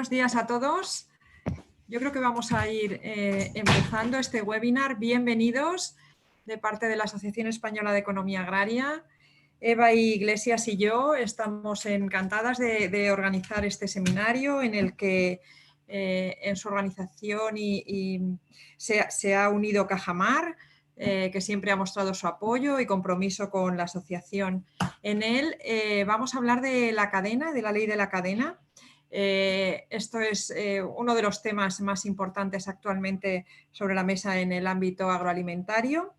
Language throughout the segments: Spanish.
Buenos días a todos. Yo creo que vamos a ir empezando este webinar. Bienvenidos de parte de la Asociación Española de Economía Agraria. Eva Iglesias y yo estamos encantadas de organizar este seminario en el que en su organización se ha unido Cajamar, que siempre ha mostrado su apoyo y compromiso con la asociación. En él vamos a hablar de la cadena, de la ley de la cadena. Esto es uno de los temas más importantes actualmente sobre la mesa en el ámbito agroalimentario.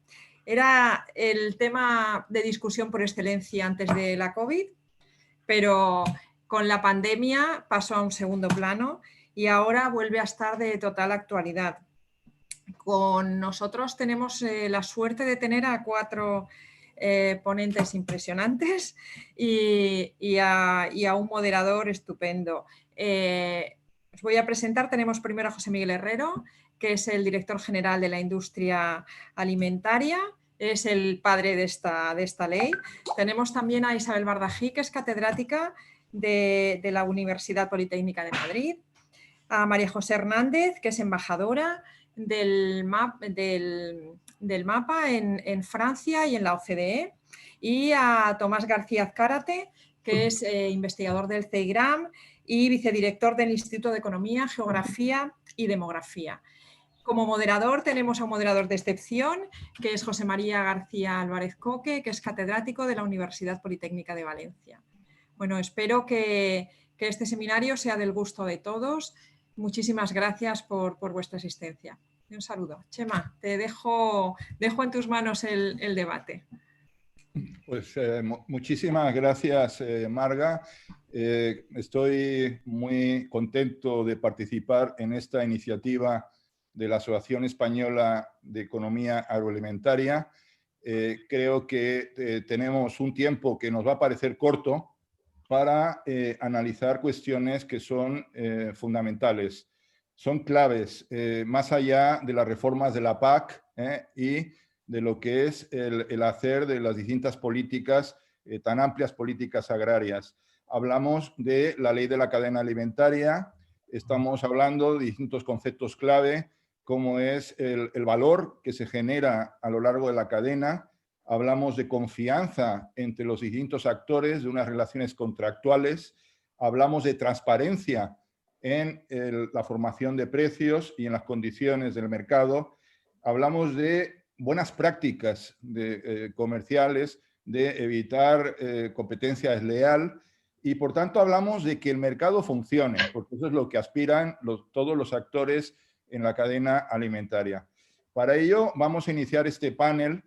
Era el tema de discusión por excelencia antes de la COVID, pero con la pandemia pasó a un segundo plano y ahora vuelve a estar de total actualidad. Con nosotros tenemos la suerte de tener a 4 ponentes impresionantes y a un moderador estupendo. Os voy a presentar, tenemos primero a José Miguel Herrero, que es el director general de la industria alimentaria, es el padre de esta ley. Tenemos también a Isabel Bardají, que es catedrática de la Universidad Politécnica de Madrid, a María José Hernández, que es embajadora del MAPA en Francia y en la OCDE, y a Tomás García Azcárate, que es investigador del CEIGRAM y vicedirector del Instituto de Economía, Geografía y Demografía. Como moderador tenemos a un moderador de excepción, que es José María García Álvarez Coque, que es catedrático de la Universidad Politécnica de Valencia. Bueno, espero que este seminario sea del gusto de todos. Muchísimas gracias por vuestra asistencia. Un saludo. Chema, te dejo en tus manos el debate. Pues muchísimas gracias, Marga. Estoy muy contento de participar en esta iniciativa de la Asociación Española de Economía Agroalimentaria. Creo que tenemos un tiempo que nos va a parecer corto para analizar cuestiones que son fundamentales. Son claves, más allá de las reformas de la PAC y de lo que es el hacer de las distintas políticas, tan amplias políticas agrarias. Hablamos de la ley de la cadena alimentaria, estamos hablando de distintos conceptos clave, como es el valor que se genera a lo largo de la cadena. Hablamos de confianza entre los distintos actores, de unas relaciones contractuales. Hablamos de transparencia en la formación de precios y en las condiciones del mercado. Hablamos de buenas prácticas comerciales, de evitar competencia desleal y, por tanto, hablamos de que el mercado funcione, porque eso es lo que aspiran todos los actores en la cadena alimentaria. Para ello, vamos a iniciar este panel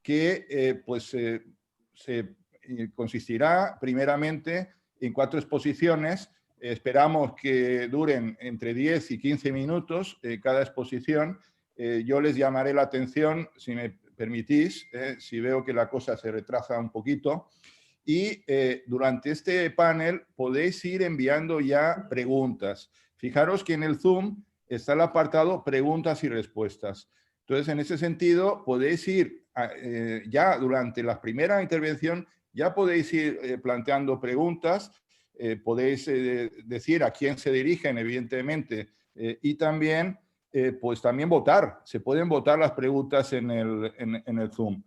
que consistirá primeramente en 4 exposiciones. Esperamos que duren entre 10 y 15 minutos cada exposición. Yo les llamaré la atención, si me permitís, si veo que la cosa se retrasa un poquito. Y durante este panel podéis ir enviando ya preguntas. Fijaros que en el Zoom está el apartado preguntas y respuestas. Entonces, en ese sentido, podéis ir ya durante la primera intervención, ya podéis ir planteando preguntas, podéis decir a quién se dirigen, evidentemente, y también, pues también votar. Se pueden votar las preguntas en el Zoom.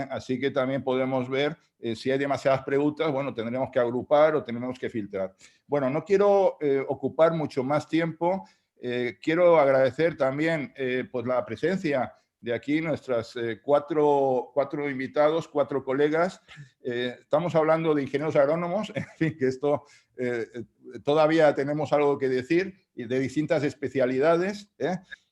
Así que también podemos ver si hay demasiadas preguntas, bueno, tendremos que agrupar o tendremos que filtrar. Bueno, no quiero ocupar mucho más tiempo. Quiero agradecer también pues la presencia de aquí nuestras 4 invitados, 4 colegas. Estamos hablando de ingenieros agrónomos, en fin, que esto todavía tenemos algo que decir, y de distintas especialidades.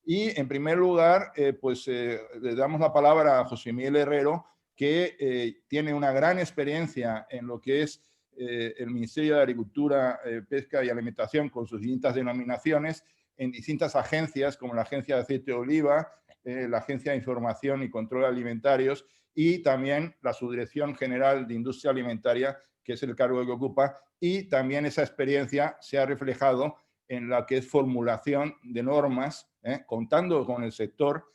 Y en primer lugar, le damos la palabra a José Miguel Herrero, que tiene una gran experiencia en lo que es el Ministerio de Agricultura, Pesca y Alimentación, con sus distintas denominaciones, en distintas agencias, como la Agencia de Aceite de Oliva, la Agencia de Información y Control Alimentarios y también la Subdirección General de Industria Alimentaria, que es el cargo que ocupa, y también esa experiencia se ha reflejado en la que es formulación de normas, contando con el sector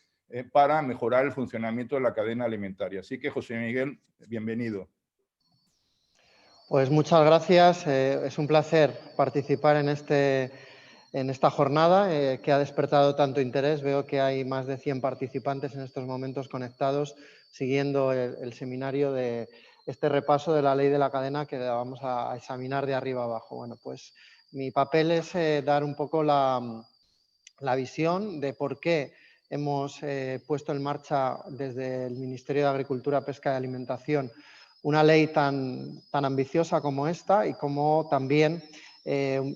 para mejorar el funcionamiento de la cadena alimentaria. Así que, José Miguel, bienvenido. Pues muchas gracias. Es un placer participar en este en esta jornada que ha despertado tanto interés. Veo que hay más de 100 participantes en estos momentos conectados siguiendo el seminario de este repaso de la ley de la cadena que vamos a examinar de arriba abajo. Bueno, pues mi papel es dar un poco la visión de por qué hemos puesto en marcha desde el Ministerio de Agricultura, Pesca y Alimentación una ley tan ambiciosa como esta y cómo también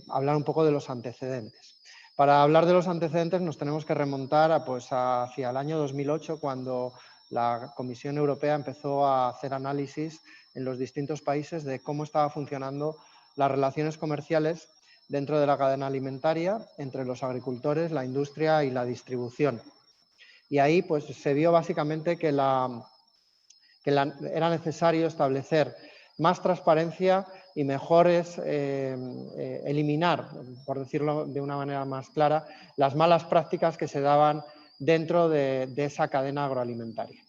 hablar un poco de los antecedentes. Para hablar de los antecedentes nos tenemos que remontar hacia el año 2008, cuando la Comisión Europea empezó a hacer análisis en los distintos países de cómo estaban funcionando las relaciones comerciales dentro de la cadena alimentaria entre los agricultores, la industria y la distribución. Y ahí pues, se vio básicamente que era necesario establecer más transparencia y mejores, eliminar, por decirlo de una manera más clara, las malas prácticas que se daban dentro de esa cadena agroalimentaria.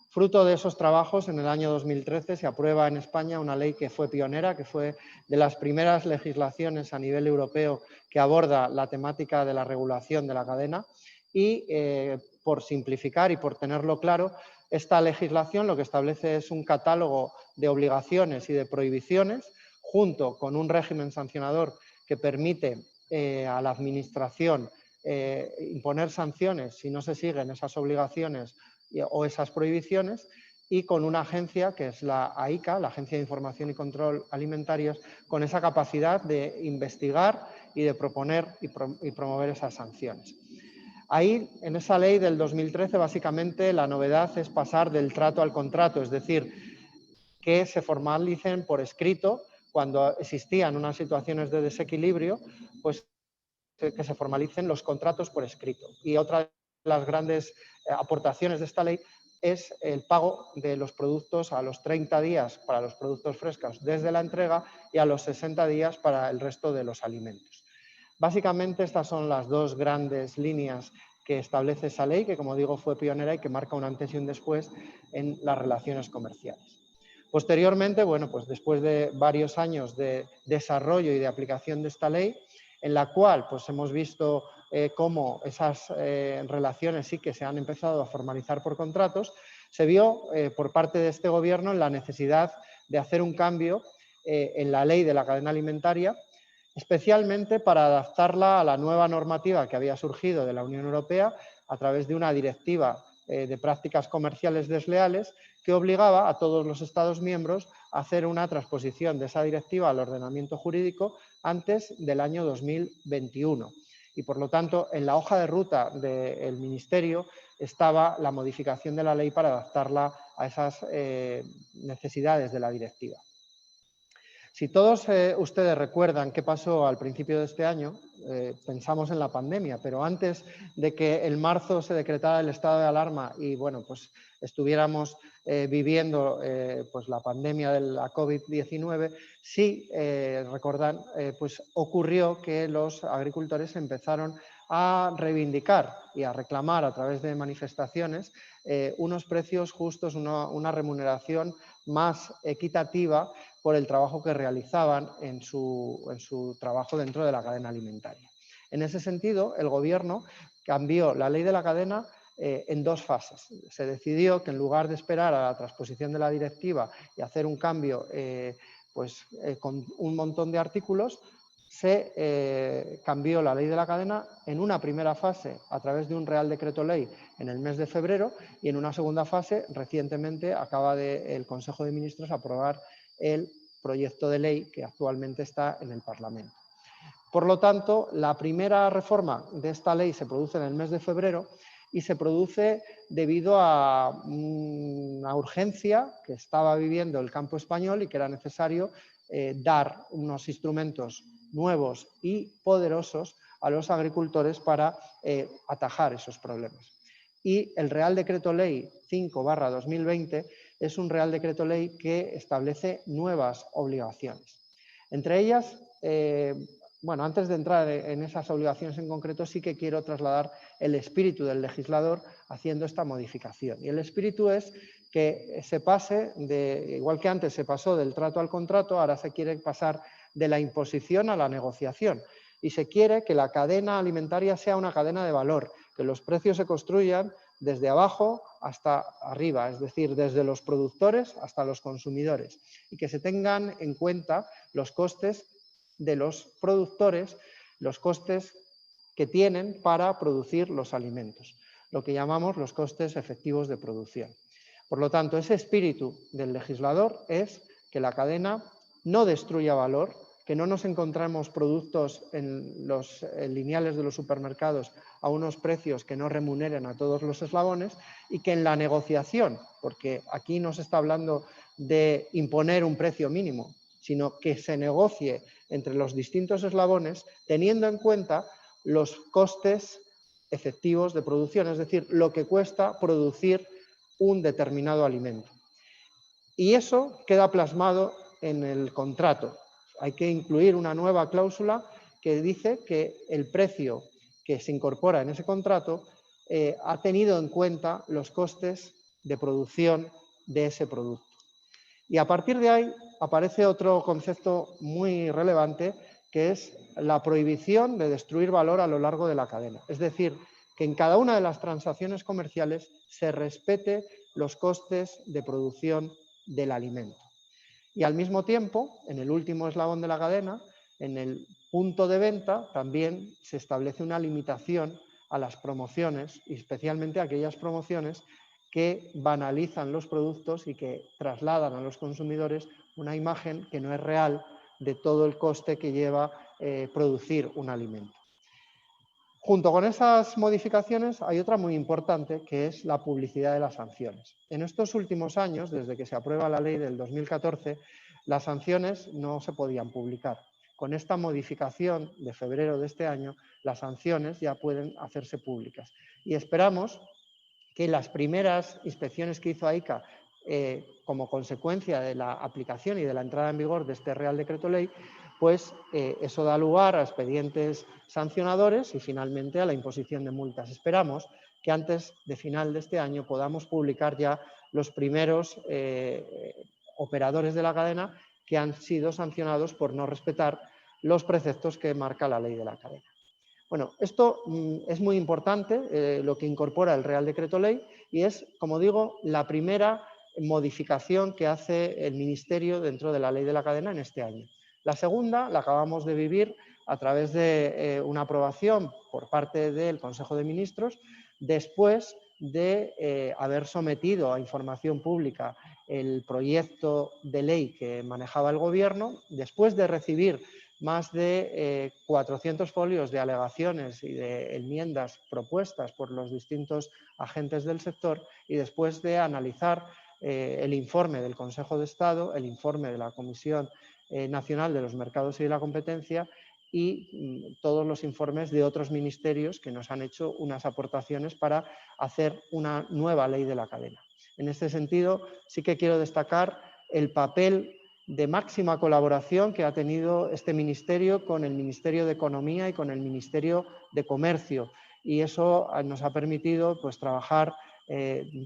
Fruto de esos trabajos, en el año 2013 se aprueba en España una ley que fue pionera, que fue de las primeras legislaciones a nivel europeo que aborda la temática de la regulación de la cadena y, por simplificar y por tenerlo claro, esta legislación lo que establece es un catálogo de obligaciones y de prohibiciones, junto con un régimen sancionador que permite a la Administración imponer sanciones si no se siguen esas obligaciones o esas prohibiciones, y con una agencia que es la AICA, la Agencia de Información y Control Alimentarios, con esa capacidad de investigar y de proponer y promover esas sanciones. Ahí, en esa ley del 2013, básicamente la novedad es pasar del trato al contrato, es decir, que se formalicen por escrito cuando existían unas situaciones de desequilibrio, pues que se formalicen los contratos por escrito. Y otra de las grandes aportaciones de esta ley es el pago de los productos a los 30 días para los productos frescos desde la entrega y a los 60 días para el resto de los alimentos. Básicamente estas son las dos grandes líneas que establece esa ley, que como digo fue pionera y que marca un antes y un después en las relaciones comerciales. Posteriormente, bueno, pues después de varios años de desarrollo y de aplicación de esta ley, en la cual pues hemos visto cómo esas relaciones sí que se han empezado a formalizar por contratos, se vio por parte de este gobierno la necesidad de hacer un cambio en la ley de la cadena alimentaria, especialmente para adaptarla a la nueva normativa que había surgido de la Unión Europea a través de una directiva de prácticas comerciales desleales que obligaba a todos los Estados miembros a hacer una transposición de esa directiva al ordenamiento jurídico antes del año 2021. Y por lo tanto, en la hoja de ruta del Ministerio estaba la modificación de la ley para adaptarla a esas necesidades de la directiva. Si todos ustedes recuerdan qué pasó al principio de este año, pensamos en la pandemia, pero antes de que en marzo se decretara el estado de alarma y bueno, pues estuviéramos viviendo pues la pandemia de la COVID-19, sí recordan, pues ocurrió que los agricultores empezaron a reivindicar y a reclamar a través de manifestaciones unos precios justos, una remuneración más equitativa por el trabajo que realizaban en su trabajo dentro de la cadena alimentaria. En ese sentido, el Gobierno cambió la ley de la cadena en dos fases. Se decidió que en lugar de esperar a la transposición de la directiva y hacer un cambio con un montón de artículos, se cambió la ley de la cadena en una primera fase a través de un Real Decreto Ley en el mes de febrero y en una segunda fase recientemente acaba el Consejo de Ministros aprobar el proyecto de ley que actualmente está en el Parlamento. Por lo tanto, la primera reforma de esta ley se produce en el mes de febrero y se produce debido a una urgencia que estaba viviendo el campo español y que era necesario dar unos instrumentos nuevos y poderosos a los agricultores para atajar esos problemas. Y el Real Decreto Ley 5/2020 es un Real Decreto Ley que establece nuevas obligaciones. Entre ellas, bueno, antes de entrar en esas obligaciones en concreto, sí que quiero trasladar el espíritu del legislador haciendo esta modificación. Y el espíritu es que se pase, igual que antes se pasó del trato al contrato, ahora se quiere pasar de la imposición a la negociación. y se quiere que la cadena alimentaria sea una cadena de valor, que los precios se construyan desde abajo hasta arriba, es decir, desde los productores hasta los consumidores, y que se tengan en cuenta los costes de los productores, los costes que tienen para producir los alimentos, lo que llamamos los costes efectivos de producción. Por lo tanto, ese espíritu del legislador es que la cadena no destruya valor, que no nos encontremos productos en los lineales de los supermercados a unos precios que no remuneren a todos los eslabones, y que en la negociación, porque aquí no se está hablando de imponer un precio mínimo, sino que se negocie entre los distintos eslabones teniendo en cuenta los costes efectivos de producción, es decir, lo que cuesta producir un determinado alimento. Y eso queda plasmado en el contrato. Hay que incluir una nueva cláusula que dice que el precio que se incorpora en ese contrato ha tenido en cuenta los costes de producción de ese producto. Y a partir de ahí aparece otro concepto muy relevante, que es la prohibición de destruir valor a lo largo de la cadena. Es decir, que en cada una de las transacciones comerciales se respete los costes de producción del alimento. Y al mismo tiempo, en el último eslabón de la cadena, en el punto de venta, también se establece una limitación a las promociones, y especialmente a aquellas promociones que banalizan los productos y que trasladan a los consumidores una imagen que no es real de todo el coste que lleva producir un alimento. Junto con esas modificaciones hay otra muy importante, que es la publicidad de las sanciones. En estos últimos años, desde que se aprueba la ley del 2014, las sanciones no se podían publicar. Con esta modificación de febrero de este año, las sanciones ya pueden hacerse públicas. Y esperamos que las primeras inspecciones que hizo AICA como consecuencia de la aplicación y de la entrada en vigor de este Real Decreto Ley, pues eso da lugar a expedientes sancionadores y finalmente a la imposición de multas. Esperamos que antes de final de este año podamos publicar ya los primeros operadores de la cadena que han sido sancionados por no respetar los preceptos que marca la ley de la cadena. Bueno, esto es muy importante, lo que incorpora el Real Decreto Ley, y es, como digo, la primera modificación que hace el Ministerio dentro de la ley de la cadena en este año. La segunda la acabamos de vivir a través de una aprobación por parte del Consejo de Ministros, después de haber sometido a información pública el proyecto de ley que manejaba el Gobierno, después de recibir más de 400 folios de alegaciones y de enmiendas propuestas por los distintos agentes del sector, y después de analizar el informe del Consejo de Estado, el informe de la Comisión Nacional de los Mercados y de la Competencia y todos los informes de otros ministerios que nos han hecho unas aportaciones para hacer una nueva ley de la cadena. En este sentido, sí que quiero destacar el papel de máxima colaboración que ha tenido este ministerio con el Ministerio de Economía y con el Ministerio de Comercio, y eso nos ha permitido pues, trabajar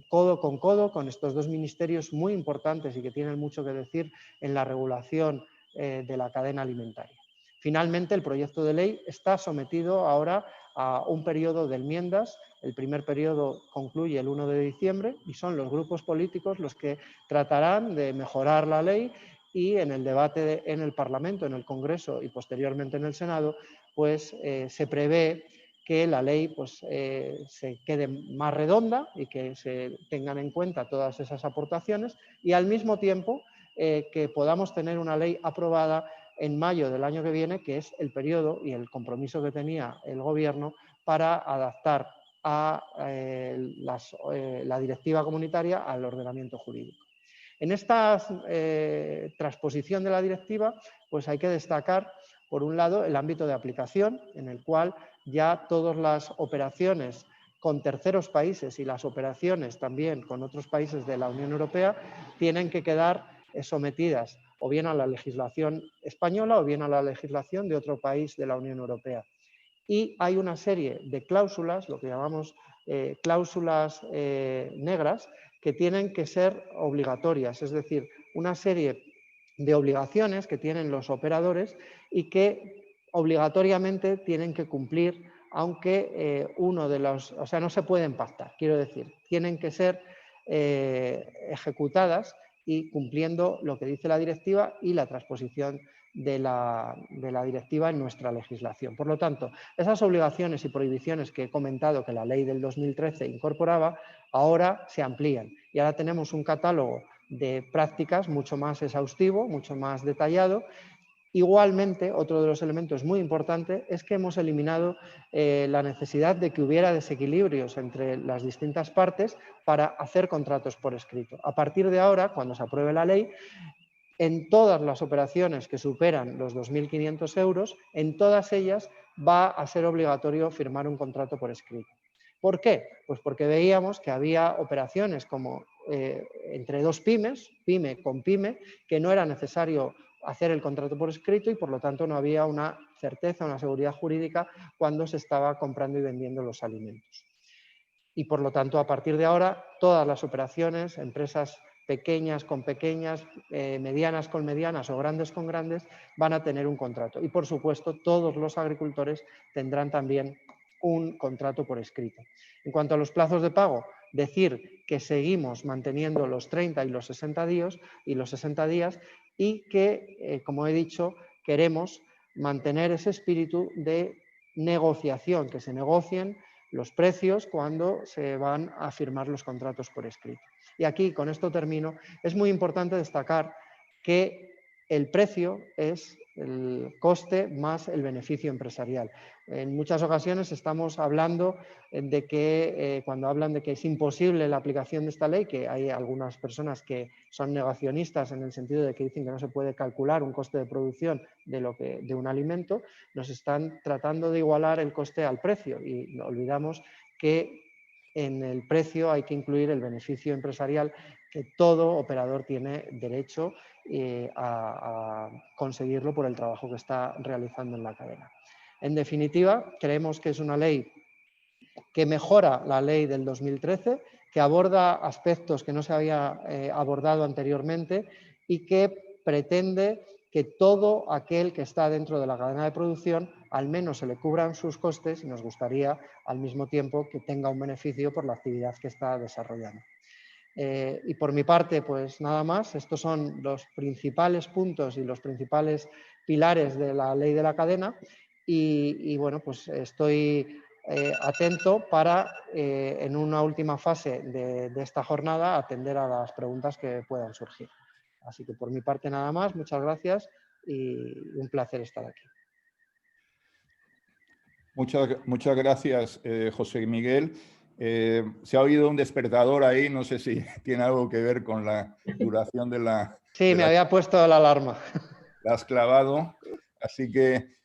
codo con estos dos ministerios muy importantes y que tienen mucho que decir en la regulación de la cadena alimentaria. Finalmente, el proyecto de ley está sometido ahora a un periodo de enmiendas. El primer periodo concluye el 1 de diciembre y son los grupos políticos los que tratarán de mejorar la ley, y en el debate en el Parlamento, en el Congreso y posteriormente en el Senado, pues se prevé que la ley pues, se quede más redonda y que se tengan en cuenta todas esas aportaciones, y al mismo tiempo que podamos tener una ley aprobada en mayo del año que viene, que es el periodo y el compromiso que tenía el Gobierno para adaptar a la directiva comunitaria al ordenamiento jurídico. En esta transposición de la directiva, pues hay que destacar, por un lado, el ámbito de aplicación, en el cual ya todas las operaciones con terceros países y las operaciones también con otros países de la Unión Europea tienen que quedar sometidas o bien a la legislación española o bien a la legislación de otro país de la Unión Europea. Y hay una serie de cláusulas, lo que llamamos cláusulas negras, que tienen que ser obligatorias, es decir, una serie de obligaciones que tienen los operadores y que obligatoriamente tienen que cumplir, aunque uno de los, o sea, no se pueden pactar, quiero decir, tienen que ser ejecutadas y cumpliendo lo que dice la directiva y la transposición de la directiva en nuestra legislación. Por lo tanto, esas obligaciones y prohibiciones que he comentado que la ley del 2013 incorporaba, ahora se amplían y ahora tenemos un catálogo de prácticas mucho más exhaustivo, mucho más detallado. Igualmente, otro de los elementos muy importantes es que hemos eliminado la necesidad de que hubiera desequilibrios entre las distintas partes para hacer contratos por escrito. A partir de ahora, cuando se apruebe la ley, en todas las operaciones que superan los 2.500 euros, en todas ellas va a ser obligatorio firmar un contrato por escrito. ¿Por qué? Pues porque veíamos que había operaciones como entre dos pymes, pyme con pyme, que no era necesario hacer el contrato por escrito y por lo tanto no había una certeza, una seguridad jurídica cuando se estaba comprando y vendiendo los alimentos. Y por lo tanto, a partir de ahora, todas las operaciones, empresas pequeñas con pequeñas, medianas con medianas o grandes con grandes, van a tener un contrato. Y por supuesto, todos los agricultores tendrán también un contrato por escrito. En cuanto a los plazos de pago, decir que seguimos manteniendo los 30 y los 60 días y que, como he dicho, queremos mantener ese espíritu de negociación, que se negocien los precios cuando se van a firmar los contratos por escrito. Y aquí, con esto termino, es muy importante destacar que el precio es el coste más el beneficio empresarial. En muchas ocasiones estamos hablando de que, cuando hablan de que es imposible la aplicación de esta ley, que hay algunas personas que son negacionistas en el sentido de que dicen que no se puede calcular un coste de producción de un alimento, nos están tratando de igualar el coste al precio y olvidamos que en el precio hay que incluir el beneficio empresarial que todo operador tiene derecho a conseguirlo por el trabajo que está realizando en la cadena. En definitiva, creemos que es una ley que mejora la ley del 2013, que aborda aspectos que no se había abordado anteriormente y que pretende que todo aquel que está dentro de la cadena de producción al menos se le cubran sus costes y nos gustaría al mismo tiempo que tenga un beneficio por la actividad que está desarrollando. Y por mi parte, pues nada más. Estos son los principales puntos y los principales pilares de la ley de la cadena y bueno, pues estoy atento para, en una última fase de esta jornada, atender a las preguntas que puedan surgir. Así que por mi parte nada más, muchas gracias y un placer estar aquí. Muchas gracias, José Miguel. Se ha oído un despertador ahí, no sé si tiene algo que ver con la duración de la... Sí, me había puesto la alarma. La has clavado, así que,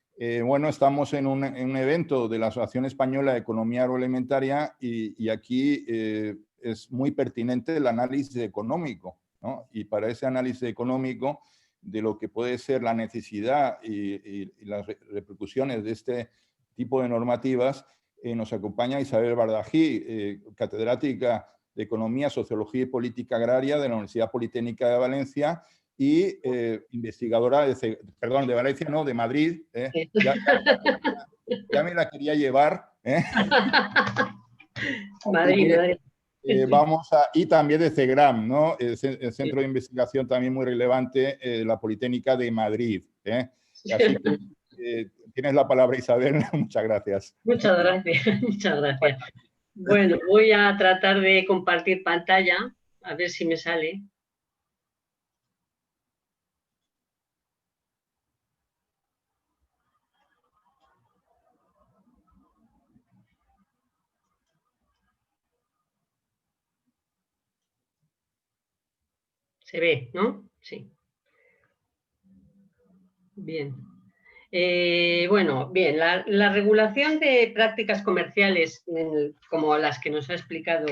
bueno, estamos en un evento de la Asociación Española de Economía Agroalimentaria y aquí es muy pertinente el análisis económico, ¿no? Y para ese análisis económico de lo que puede ser la necesidad y las repercusiones de este tipo de normativas, nos acompaña Isabel Bardají, catedrática de Economía, Sociología y Política Agraria de la Universidad Politécnica de Valencia y investigadora de Valencia, no, de Madrid. Ya me la quería llevar. Madrid. Y también de CEGRAM, ¿no? El centro de investigación también muy relevante, la Politécnica de Madrid. Así que tienes la palabra, Isabel. Muchas gracias. Muchas gracias, muchas gracias. Bueno, voy a tratar de compartir pantalla, a ver si me sale. Se ve, ¿no? Sí. Bien. Bueno, bien, la regulación de prácticas comerciales, como las que nos ha explicado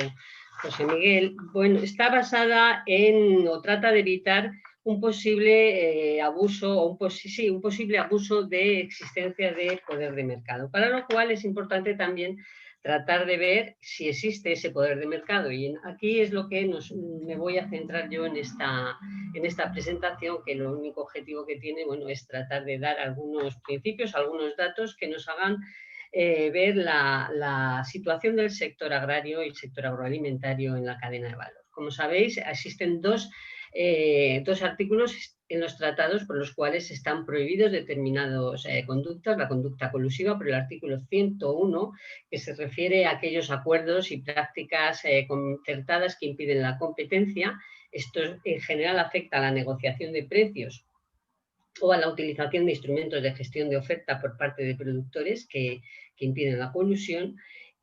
José Miguel, bueno, está basada en, o trata de evitar un posible abuso o un posible abuso de existencia de poder de mercado, para lo cual es importante también tratar de ver si existe ese poder de mercado. Y aquí es lo que me voy a centrar yo en esta presentación, que lo único objetivo que tiene, bueno, es tratar de dar algunos principios, algunos datos que nos hagan ver la situación del sector agrario y el sector agroalimentario en la cadena de valor. Como sabéis, existen dos artículos en los tratados por los cuales están prohibidos determinadas conductas, la conducta colusiva por el artículo 101, que se refiere a aquellos acuerdos y prácticas concertadas que impiden la competencia. Esto en general afecta a la negociación de precios o a la utilización de instrumentos de gestión de oferta por parte de productores que impiden la colusión,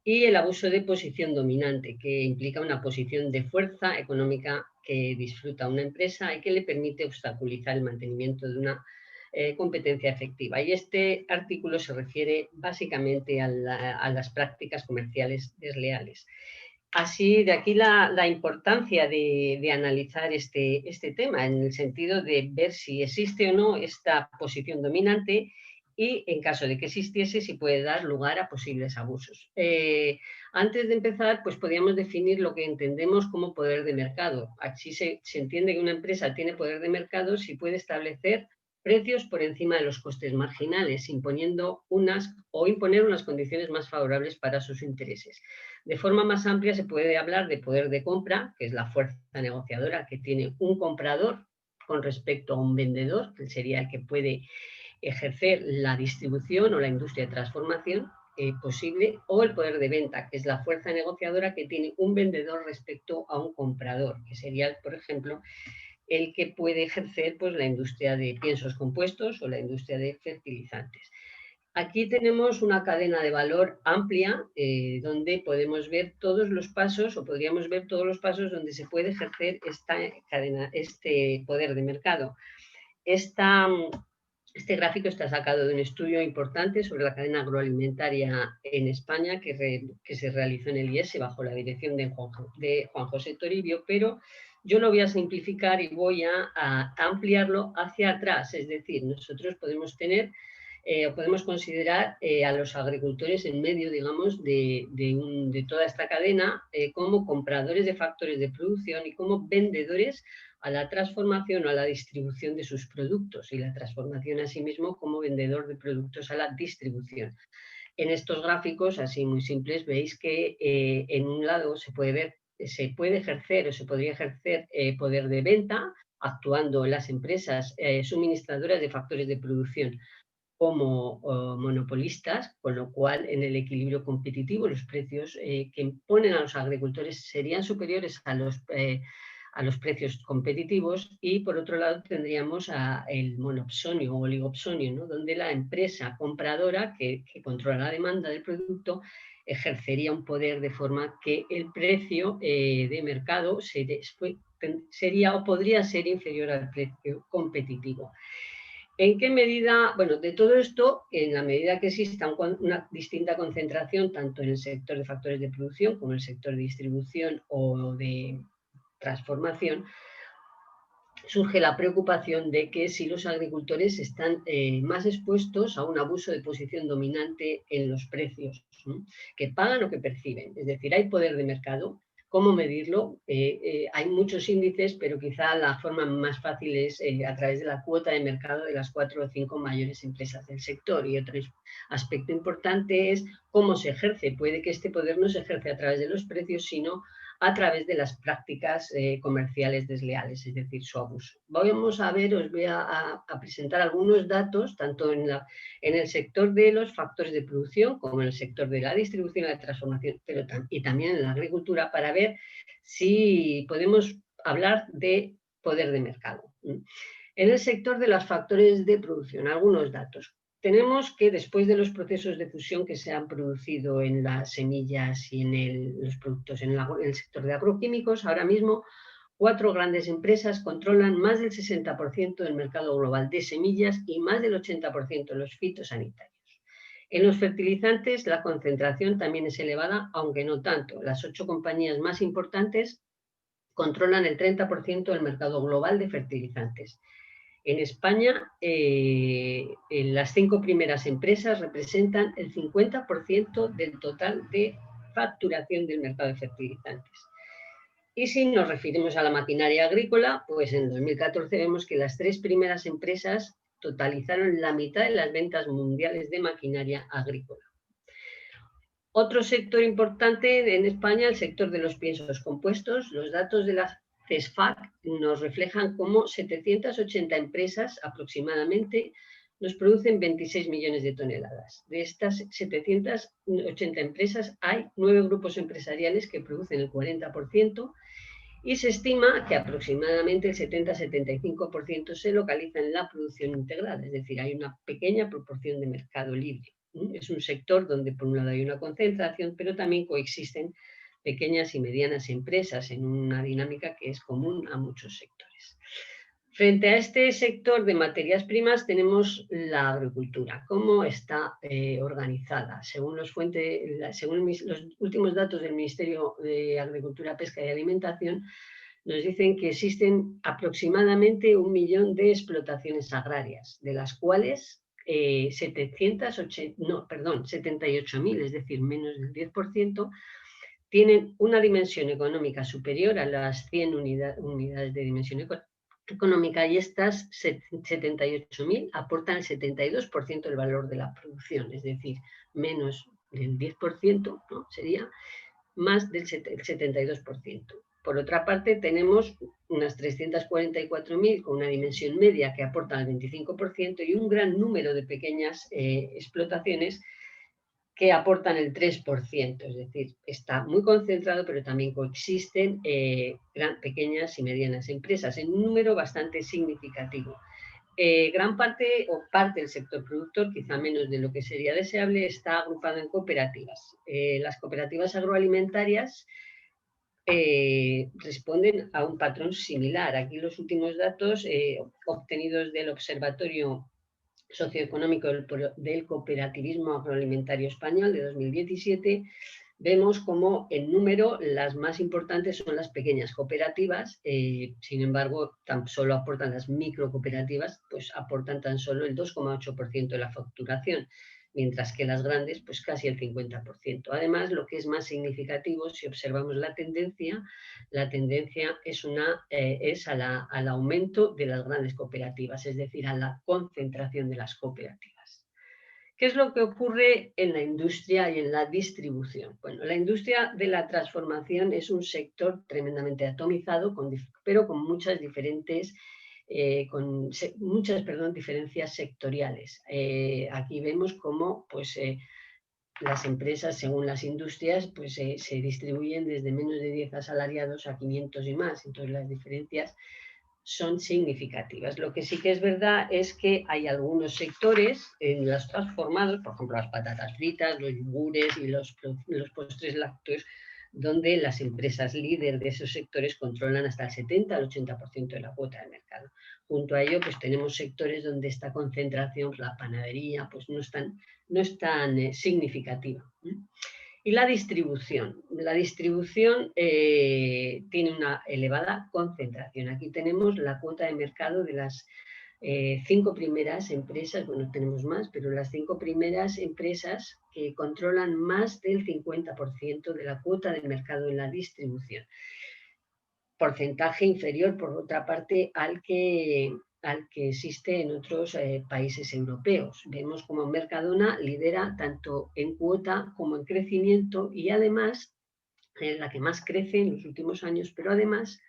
y el abuso de posición dominante, que implica una posición de fuerza económica que disfruta una empresa y que le permite obstaculizar el mantenimiento de una competencia efectiva. Y este artículo se refiere básicamente a las prácticas comerciales desleales. Así, de aquí la importancia de analizar este tema, en el sentido de ver si existe o no esta posición dominante y, en caso de que existiese, si puede dar lugar a posibles abusos. Antes de empezar, pues podríamos definir lo que entendemos como poder de mercado. Así se entiende que una empresa tiene poder de mercado si puede establecer precios por encima de los costes marginales, imponer unas condiciones más favorables para sus intereses. De forma más amplia se puede hablar de poder de compra, que es la fuerza negociadora que tiene un comprador con respecto a un vendedor, que sería el que puede ejercer la distribución o la industria de transformación posible, o el poder de venta, que es la fuerza negociadora que tiene un vendedor respecto a un comprador, que sería, por ejemplo, el que puede ejercer pues, la industria de piensos compuestos o la industria de fertilizantes. Aquí tenemos una cadena de valor amplia donde podemos ver todos los pasos, o podríamos ver todos los pasos donde se puede ejercer este poder de mercado. Este gráfico está sacado de un estudio importante sobre la cadena agroalimentaria en España que se realizó en el IES bajo la dirección de Juan José Toribio, pero yo lo voy a simplificar y voy a ampliarlo hacia atrás. Es decir, nosotros podemos podemos considerar a los agricultores en medio, digamos, de toda esta cadena como compradores de factores de producción y como vendedores a la transformación o a la distribución de sus productos, y la transformación asimismo como vendedor de productos a la distribución. En estos gráficos, así muy simples, veis que en un lado se puede ejercer o se podría ejercer poder de venta, actuando en las empresas suministradoras de factores de producción como monopolistas, con lo cual en el equilibrio competitivo los precios que imponen a los agricultores serían superiores a los precios competitivos, y por otro lado tendríamos el monopsonio o oligopsonio, ¿no? Donde la empresa compradora que controla la demanda del producto ejercería un poder de forma que el precio de mercado sería o podría ser inferior al precio competitivo. ¿En qué medida? Bueno, de todo esto, en la medida que exista una distinta concentración tanto en el sector de factores de producción como en el sector de distribución o de transformación, surge la preocupación de que si los agricultores están más expuestos a un abuso de posición dominante en los precios, ¿no?, que pagan o que perciben. Es decir, hay poder de mercado. ¿Cómo medirlo? Hay muchos índices, pero quizá la forma más fácil es a través de la cuota de mercado de las 4 o 5 mayores empresas del sector. Y otro aspecto importante es cómo se ejerce. Puede que este poder no se ejerce a través de los precios, sino a través de las prácticas comerciales desleales, es decir, su abuso. Os voy a presentar algunos datos, tanto en el sector de los factores de producción como en el sector de la distribución y la transformación, y también en la agricultura, para ver si podemos hablar de poder de mercado. En el sector de los factores de producción, algunos datos. Tenemos que después de los procesos de fusión que se han producido en las semillas y en los productos en el sector de agroquímicos, ahora mismo 4 grandes empresas controlan más del 60% del mercado global de semillas y más del 80% de los fitosanitarios. En los fertilizantes la concentración también es elevada, aunque no tanto. Las 8 compañías más importantes controlan el 30% del mercado global de fertilizantes. En España, las 5 primeras empresas representan el 50% del total de facturación del mercado de fertilizantes. Y si nos referimos a la maquinaria agrícola, pues en 2014 vemos que las 3 primeras empresas totalizaron la mitad de las ventas mundiales de maquinaria agrícola. Otro sector importante en España, el sector de los piensos compuestos. Los datos de la CESFAC nos reflejan cómo 780 empresas aproximadamente nos producen 26 millones de toneladas. De estas 780 empresas hay 9 grupos empresariales que producen el 40% y se estima que aproximadamente el 70-75% se localiza en la producción integrada, es decir, hay una pequeña proporción de mercado libre. Es un sector donde por un lado hay una concentración, pero también coexisten pequeñas y medianas empresas en una dinámica que es común a muchos sectores. Frente a este sector de materias primas tenemos la agricultura. ¿Cómo está organizada? Según los últimos datos del Ministerio de Agricultura, Pesca y Alimentación, nos dicen que existen aproximadamente 1 millón de explotaciones agrarias, de las cuales 78.000, es decir, menos del 10%, tienen una dimensión económica superior a las 100 unidades de dimensión económica, y estas 78.000 aportan el 72% del valor de la producción, es decir, menos del 10%, ¿no? Sería más del 72%. Por otra parte, tenemos unas 344.000 con una dimensión media que aportan el 25% y un gran número de pequeñas explotaciones que aportan el 3%, es decir, está muy concentrado, pero también coexisten pequeñas y medianas empresas en un número bastante significativo. Gran parte o parte del sector productor, quizá menos de lo que sería deseable, está agrupado en cooperativas. Las cooperativas agroalimentarias responden a un patrón similar. Aquí los últimos datos obtenidos del Observatorio Socioeconómico del Cooperativismo Agroalimentario Español de 2017, vemos como en número las más importantes son las pequeñas cooperativas, sin embargo, solo aportan las microcooperativas, pues aportan tan solo el 2,8% de la facturación, mientras que las grandes, pues casi el 50%. Además, lo que es más significativo, si observamos la tendencia es al aumento de las grandes cooperativas, es decir, a la concentración de las cooperativas. ¿Qué es lo que ocurre en la industria y en la distribución? Bueno, la industria de la transformación es un sector tremendamente atomizado, pero con muchas diferencias sectoriales. Aquí vemos cómo pues, las empresas, según las industrias, pues, se distribuyen desde menos de 10 asalariados a 500 y más. Entonces las diferencias son significativas. Lo que sí que es verdad es que hay algunos sectores en los transformados, por ejemplo las patatas fritas, los yogures y los postres lácteos, donde las empresas líderes de esos sectores controlan hasta el 70 al 80% de la cuota de mercado. Junto a ello, pues tenemos sectores donde esta concentración, la panadería, pues no es tan significativa. Y la distribución. La distribución tiene una elevada concentración. Aquí tenemos la cuota de mercado de las 5 primeras empresas, bueno, tenemos más, pero las 5 primeras empresas que controlan más del 50% de la cuota de mercado en la distribución. Porcentaje inferior, por otra parte, al que existe en otros países europeos. Vemos como Mercadona lidera tanto en cuota como en crecimiento y además es la que más crece en los últimos años, pero además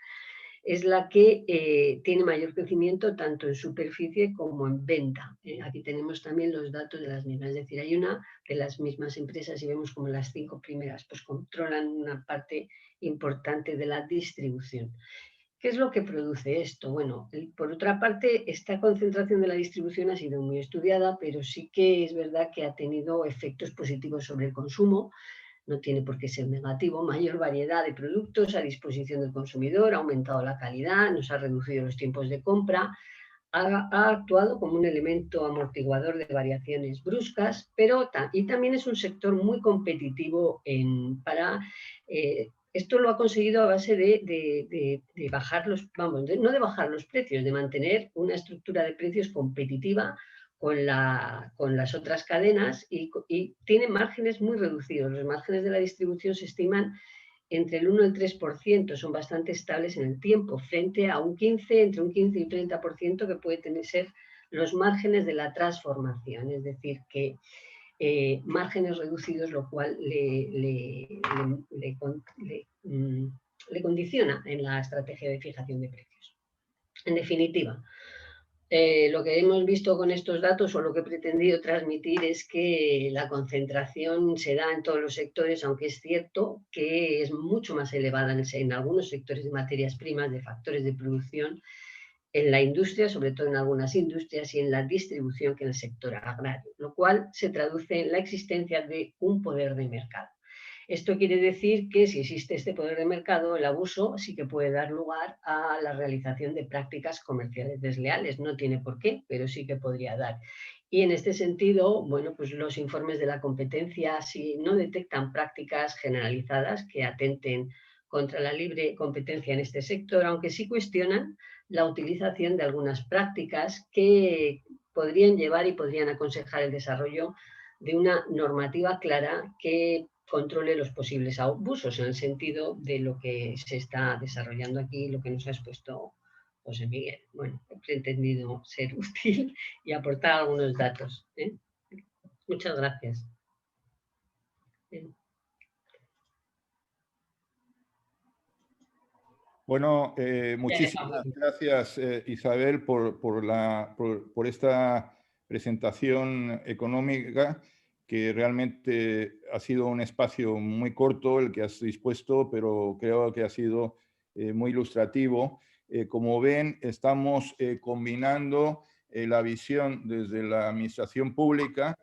es la que tiene mayor crecimiento tanto en superficie como en venta. Aquí tenemos también los datos de las mismas, es decir, hay una de las mismas empresas y vemos como las 5 primeras pues controlan una parte importante de la distribución. ¿Qué es lo que produce esto? Bueno, por otra parte, esta concentración de la distribución ha sido muy estudiada, pero sí que es verdad que ha tenido efectos positivos sobre el consumo. No tiene por qué ser negativo. Mayor variedad de productos a disposición del consumidor, ha aumentado la calidad, nos ha reducido los tiempos de compra, ha actuado como un elemento amortiguador de variaciones bruscas, y también es un sector muy competitivo para Esto lo ha conseguido a base de bajar no de bajar los precios, de mantener una estructura de precios competitiva con las otras cadenas y tiene márgenes muy reducidos. Los márgenes de la distribución se estiman entre el 1 y el 3%, son bastante estables en el tiempo, frente a entre un 15 y un 30% que puede ser los márgenes de la transformación, es decir, que márgenes reducidos, lo cual le condiciona en la estrategia de fijación de precios. En definitiva, lo que hemos visto con estos datos, o lo que he pretendido transmitir, es que la concentración se da en todos los sectores, aunque es cierto que es mucho más elevada en algunos sectores de materias primas, de factores de producción, en la industria, sobre todo en algunas industrias, y en la distribución, que en el sector agrario, lo cual se traduce en la existencia de un poder de mercado. Esto quiere decir que si existe este poder de mercado, el abuso sí que puede dar lugar a la realización de prácticas comerciales desleales. No tiene por qué, pero sí que podría dar. Y en este sentido, bueno, pues los informes de la competencia, si no detectan prácticas generalizadas que atenten contra la libre competencia en este sector, aunque sí cuestionan la utilización de algunas prácticas que podrían llevar y podrían aconsejar el desarrollo de una normativa clara que controle los posibles abusos, en el sentido de lo que se está desarrollando aquí, lo que nos ha expuesto José Miguel. Bueno, he pretendido ser útil y aportar algunos datos. Muchas gracias. Bueno, muchísimas gracias, Isabel, por esta presentación económica, que realmente ha sido un espacio muy corto el que has dispuesto, pero creo que ha sido muy ilustrativo. Como ven, estamos combinando la visión desde la administración pública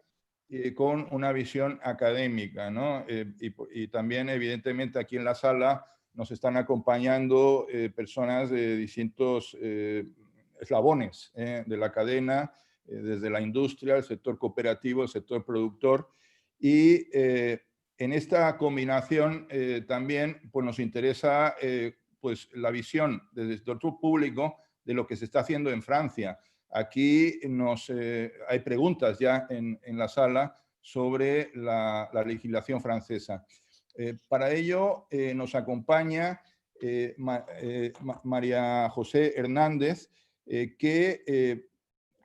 con una visión académica, ¿no? Y también, evidentemente, aquí en la sala nos están acompañando personas de distintos eslabones de la cadena, desde la industria, el sector cooperativo, el sector productor. Y en esta combinación también pues, nos interesa pues, la visión desde el sector público de lo que se está haciendo en Francia. Aquí hay preguntas ya en la sala sobre la legislación francesa. Para ello nos acompaña María José Hernández, que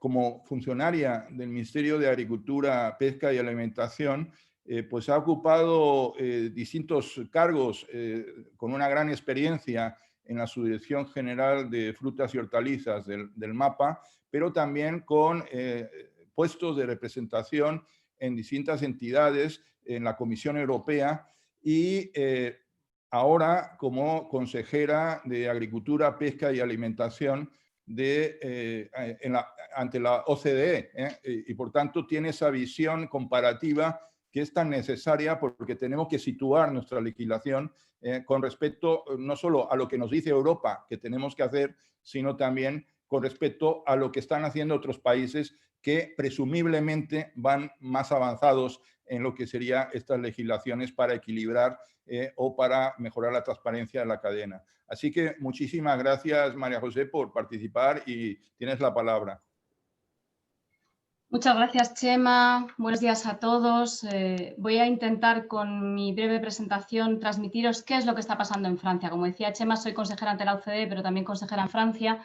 como funcionaria del Ministerio de Agricultura, Pesca y Alimentación, pues ha ocupado distintos cargos con una gran experiencia en la Subdirección General de Frutas y Hortalizas del MAPA, pero también con puestos de representación en distintas entidades en la Comisión Europea y ahora como consejera de Agricultura, Pesca y Alimentación ante la OCDE, y por tanto tiene esa visión comparativa que es tan necesaria, porque tenemos que situar nuestra legislación con respecto no solo a lo que nos dice Europa que tenemos que hacer, sino también con respecto a lo que están haciendo otros países que presumiblemente van más avanzados en lo que serían estas legislaciones para equilibrar o para mejorar la transparencia de la cadena. Así que muchísimas gracias, María José, por participar y tienes la palabra. Muchas gracias, Chema. Buenos días a todos. Voy a intentar con mi breve presentación transmitiros qué es lo que está pasando en Francia. Como decía Chema, soy consejera ante la OCDE, pero también consejera en Francia.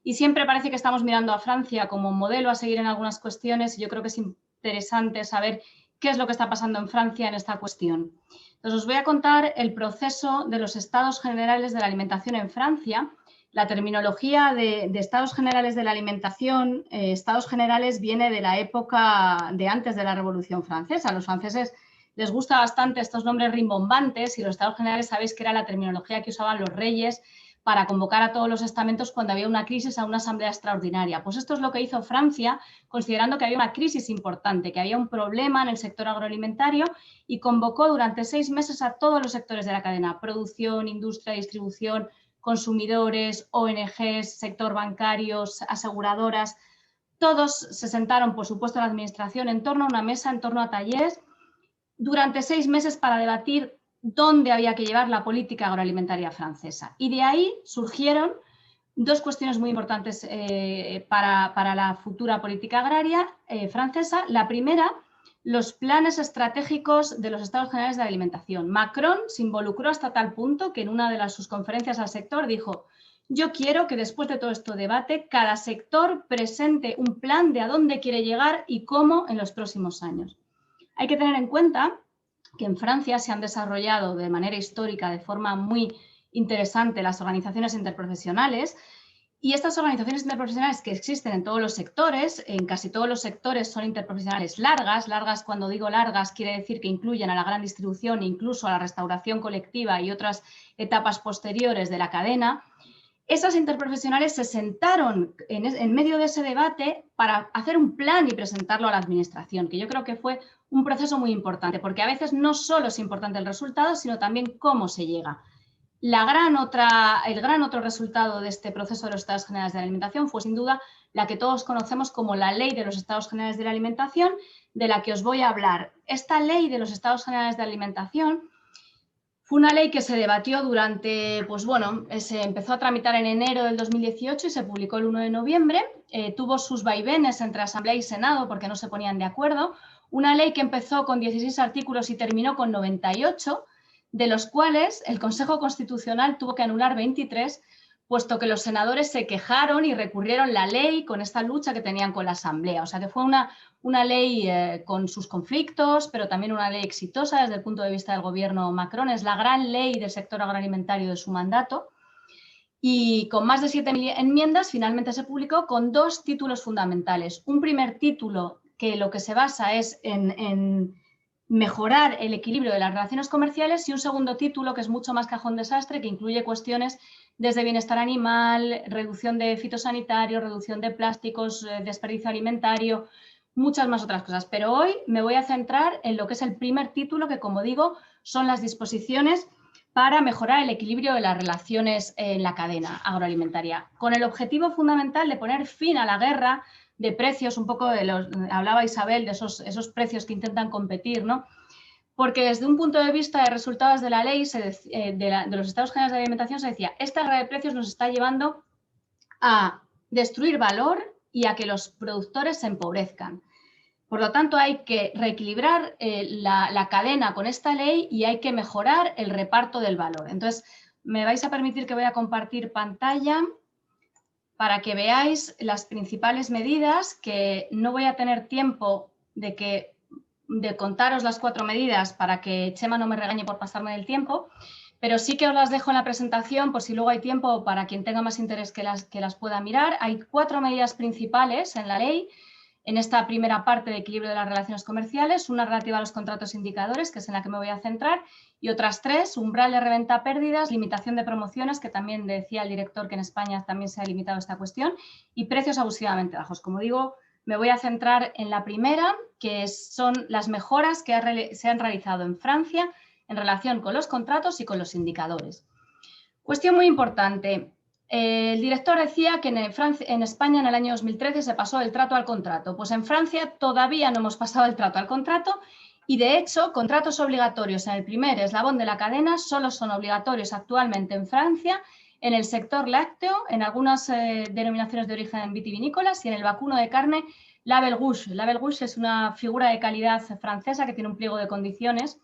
Y siempre parece que estamos mirando a Francia como modelo a seguir en algunas cuestiones. Y yo creo que es interesante saber qué es lo que está pasando en Francia en esta cuestión. Entonces, os voy a contar el proceso de los Estados Generales de la Alimentación en Francia. La terminología de Estados Generales de la Alimentación, Estados Generales, viene de la época de antes de la Revolución Francesa. A los franceses les gusta bastante estos nombres rimbombantes y los Estados Generales sabéis que era la terminología que usaban los reyes para convocar a todos los estamentos cuando había una crisis a una asamblea extraordinaria. Pues esto es lo que hizo Francia, considerando que había una crisis importante, que había un problema en el sector agroalimentario y convocó durante 6 meses a todos los sectores de la cadena, producción, industria, distribución, consumidores, ONGs, sector bancario, aseguradoras. Todos se sentaron, por supuesto, la administración en torno a una mesa, en torno a talleres, durante 6 meses para debatir dónde había que llevar la política agroalimentaria francesa. Y de ahí surgieron dos cuestiones muy importantes para la futura política agraria francesa. La primera, los planes estratégicos de los Estados Generales de la Alimentación. Macron se involucró hasta tal punto que en una de sus conferencias al sector dijo: yo quiero que después de todo este debate cada sector presente un plan de a dónde quiere llegar y cómo en los próximos años. Hay que tener en cuenta que en Francia se han desarrollado de manera histórica, de forma muy interesante, las organizaciones interprofesionales, y estas organizaciones interprofesionales que existen en todos los sectores, en casi todos los sectores son interprofesionales largas. Largas, cuando digo largas, quiere decir que incluyen a la gran distribución e incluso a la restauración colectiva y otras etapas posteriores de la cadena. Esas interprofesionales se sentaron en medio de ese debate para hacer un plan y presentarlo a la administración, que yo creo que fue un proceso muy importante, porque a veces no solo es importante el resultado, sino también cómo se llega. El gran otro resultado de este proceso de los Estados Generales de la Alimentación fue sin duda la que todos conocemos como la Ley de los Estados Generales de la Alimentación, de la que os voy a hablar. Esta Ley de los Estados Generales de la Alimentación fue una ley que se debatió durante, pues bueno, se empezó a tramitar en enero del 2018 y se publicó el 1 de noviembre. Tuvo sus vaivenes entre Asamblea y Senado porque no se ponían de acuerdo. Una ley que empezó con 16 artículos y terminó con 98, de los cuales el Consejo Constitucional tuvo que anular 23, puesto que los senadores se quejaron y recurrieron la ley con esta lucha que tenían con la Asamblea. O sea que fue una ley con sus conflictos, pero también una ley exitosa desde el punto de vista del gobierno Macron. Es la gran ley del sector agroalimentario de su mandato. Y con más de 7 enmiendas, finalmente se publicó con 2 títulos fundamentales. Un primer título que lo que se basa es en mejorar el equilibrio de las relaciones comerciales, y un segundo título que es mucho más cajón desastre, que incluye cuestiones desde bienestar animal, reducción de fitosanitarios, reducción de plásticos, desperdicio alimentario, muchas más otras cosas. Pero hoy me voy a centrar en lo que es el primer título, que, como digo, son las disposiciones para mejorar el equilibrio de las relaciones en la cadena agroalimentaria, con el objetivo fundamental de poner fin a la guerra de precios, un poco hablaba Isabel de esos precios que intentan competir, ¿no? Porque desde un punto de vista de resultados de la ley de los Estados Generales de la Alimentación se decía: esta guerra de precios nos está llevando a destruir valor y a que los productores se empobrezcan. Por lo tanto, hay que reequilibrar la cadena con esta ley y hay que mejorar el reparto del valor. Entonces, me vais a permitir que voy a compartir pantalla para que veáis las principales medidas, que no voy a tener tiempo de contaros las 4 medidas para que Chema no me regañe por pasarme del tiempo, pero sí que os las dejo en la presentación por si luego hay tiempo para quien tenga más interés que las pueda mirar. Hay 4 medidas principales en la ley, en esta primera parte de equilibrio de las relaciones comerciales, una relativa a los contratos indicadores, que es en la que me voy a centrar, y otras 3, umbral de reventa pérdidas, limitación de promociones, que también decía el director que en España también se ha limitado esta cuestión, y precios abusivamente bajos. Como digo, me voy a centrar en la primera, que son las mejoras que se han realizado en Francia en relación con los contratos y con los indicadores. Cuestión muy importante. El director decía que en España en el año 2013 se pasó el trato al contrato. Pues en Francia todavía no hemos pasado el trato al contrato y, de hecho, contratos obligatorios en el primer eslabón de la cadena solo son obligatorios actualmente en Francia en el sector lácteo, en algunas denominaciones de origen vitivinícolas y en el vacuno de carne Label Rouge. Label Rouge es una figura de calidad francesa que tiene un pliego de condiciones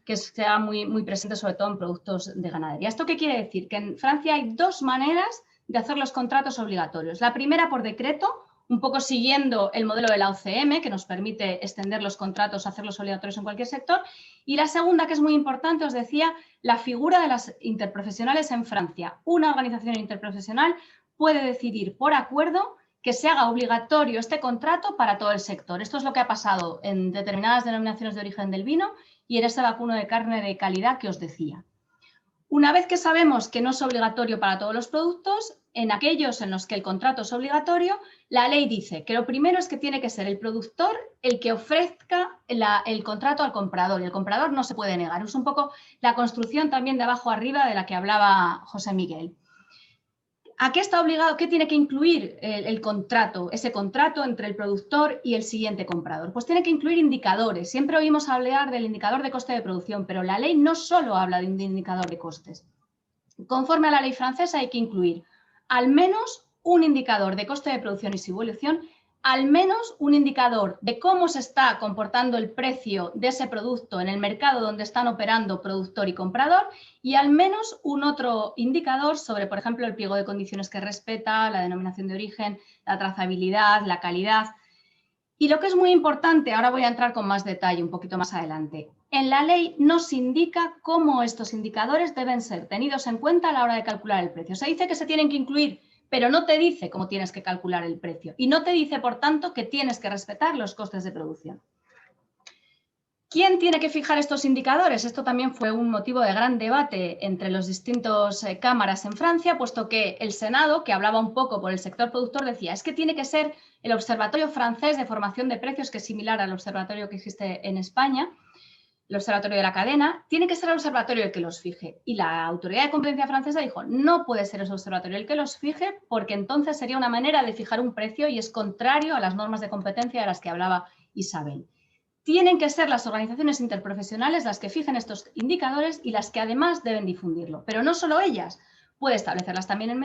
que sea muy presente sobre todo en productos de ganadería. ¿Esto qué quiere decir? Que en Francia hay 2 maneras de hacer los contratos obligatorios. La primera por decreto, un poco siguiendo el modelo de la OCM, que nos permite extender los contratos, hacerlos obligatorios en cualquier sector. Y la segunda, que es muy importante, os decía, la figura de las interprofesionales en Francia. Una organización interprofesional puede decidir por acuerdo que se haga obligatorio este contrato para todo el sector. Esto es lo que ha pasado en determinadas denominaciones de origen del vino y en ese vacuno de carne de calidad que os decía. Una vez que sabemos que no es obligatorio para todos los productos, en aquellos en los que el contrato es obligatorio, la ley dice que lo primero es que tiene que ser el productor el que ofrezca el contrato al comprador. Y el comprador no se puede negar. Es un poco la construcción también de abajo arriba de la que hablaba José Miguel. ¿A qué está obligado? ¿Qué tiene que incluir el contrato, ese contrato entre el productor y el siguiente comprador? Pues tiene que incluir indicadores. Siempre oímos hablar del indicador de coste de producción, pero la ley no solo habla de un indicador de costes. Conforme a la ley francesa hay que incluir al menos un indicador de coste de producción y su evolución, al menos un indicador de cómo se está comportando el precio de ese producto en el mercado donde están operando productor y comprador, y al menos un otro indicador sobre, por ejemplo, el pliego de condiciones que respeta, la denominación de origen, la trazabilidad, la calidad. Y lo que es muy importante, ahora voy a entrar con más detalle un poquito más adelante, en la ley nos indica cómo estos indicadores deben ser tenidos en cuenta a la hora de calcular el precio. Se dice que se tienen que incluir, pero no te dice cómo tienes que calcular el precio y no te dice, por tanto, que tienes que respetar los costes de producción. ¿Quién tiene que fijar estos indicadores? Esto también fue un motivo de gran debate entre los distintos cámaras en Francia, puesto que el Senado, que hablaba un poco por el sector productor, decía es que tiene que ser el Observatorio Francés de Formación de Precios, que es similar al observatorio que existe en España, el Observatorio de la Cadena, tiene que ser el observatorio el que los fije. Y la Autoridad de Competencia francesa dijo no puede ser ese observatorio el que los fije, porque entonces sería una manera de fijar un precio y es contrario a las normas de competencia de las que hablaba Isabel. Tienen que ser las organizaciones interprofesionales las que fijen estos indicadores y las que además deben difundirlo. Pero no solo ellas, puede establecerlas también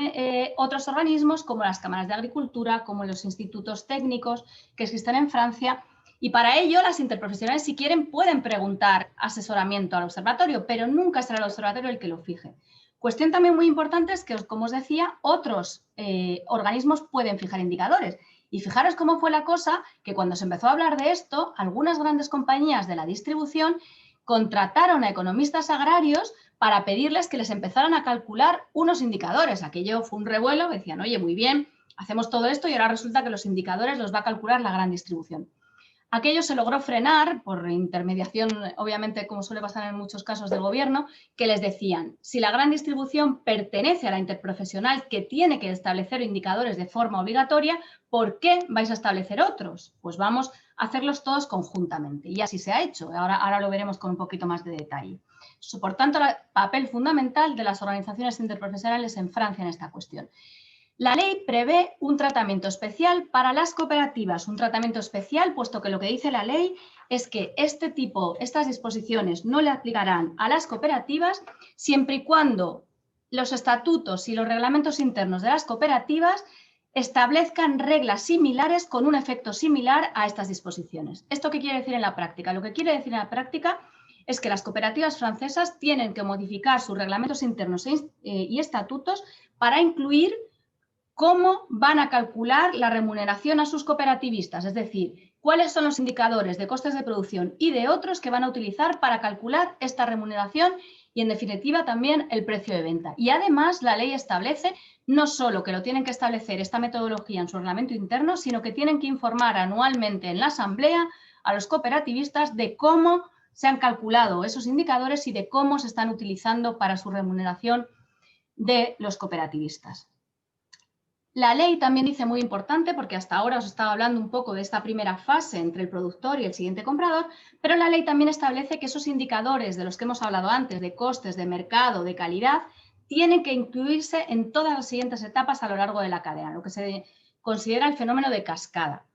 otros organismos como las cámaras de agricultura, como los institutos técnicos que existen en Francia. Y para ello las interprofesionales, si quieren, pueden preguntar asesoramiento al observatorio, pero nunca será el observatorio el que lo fije. Cuestión también muy importante es que, como os decía, otros organismos pueden fijar indicadores. Y fijaros cómo fue la cosa, que cuando se empezó a hablar de esto, algunas grandes compañías de la distribución contrataron a economistas agrarios para pedirles que les empezaran a calcular unos indicadores. Aquello fue un revuelo, decían, oye, muy bien, hacemos todo esto y ahora resulta que los indicadores los va a calcular la gran distribución. Aquello se logró frenar por intermediación, obviamente, como suele pasar en muchos casos del gobierno, que les decían, si la gran distribución pertenece a la interprofesional que tiene que establecer indicadores de forma obligatoria, ¿por qué vais a establecer otros? Pues vamos a hacerlos todos conjuntamente. Y así se ha hecho. Ahora lo veremos con un poquito más de detalle. Por tanto, el papel fundamental de las organizaciones interprofesionales en Francia en esta cuestión. La ley prevé un tratamiento especial para las cooperativas, un tratamiento especial, puesto que lo que dice la ley es que estas disposiciones no le aplicarán a las cooperativas siempre y cuando los estatutos y los reglamentos internos de las cooperativas establezcan reglas similares con un efecto similar a estas disposiciones. ¿Esto qué quiere decir en la práctica? Lo que quiere decir en la práctica es que las cooperativas francesas tienen que modificar sus reglamentos internos y estatutos para incluir cómo van a calcular la remuneración a sus cooperativistas, es decir, cuáles son los indicadores de costes de producción y de otros que van a utilizar para calcular esta remuneración y, en definitiva, también el precio de venta. Y además, la ley establece no solo que lo tienen que establecer esta metodología en su reglamento interno, sino que tienen que informar anualmente en la asamblea a los cooperativistas de cómo se han calculado esos indicadores y de cómo se están utilizando para su remuneración de los cooperativistas. La ley también dice muy importante, porque hasta ahora os estaba hablando un poco de esta primera fase entre el productor y el siguiente comprador, pero la ley también establece que esos indicadores de los que hemos hablado antes, de costes, de mercado, de calidad, tienen que incluirse en todas las siguientes etapas a lo largo de la cadena, lo que se considera el fenómeno de cascada.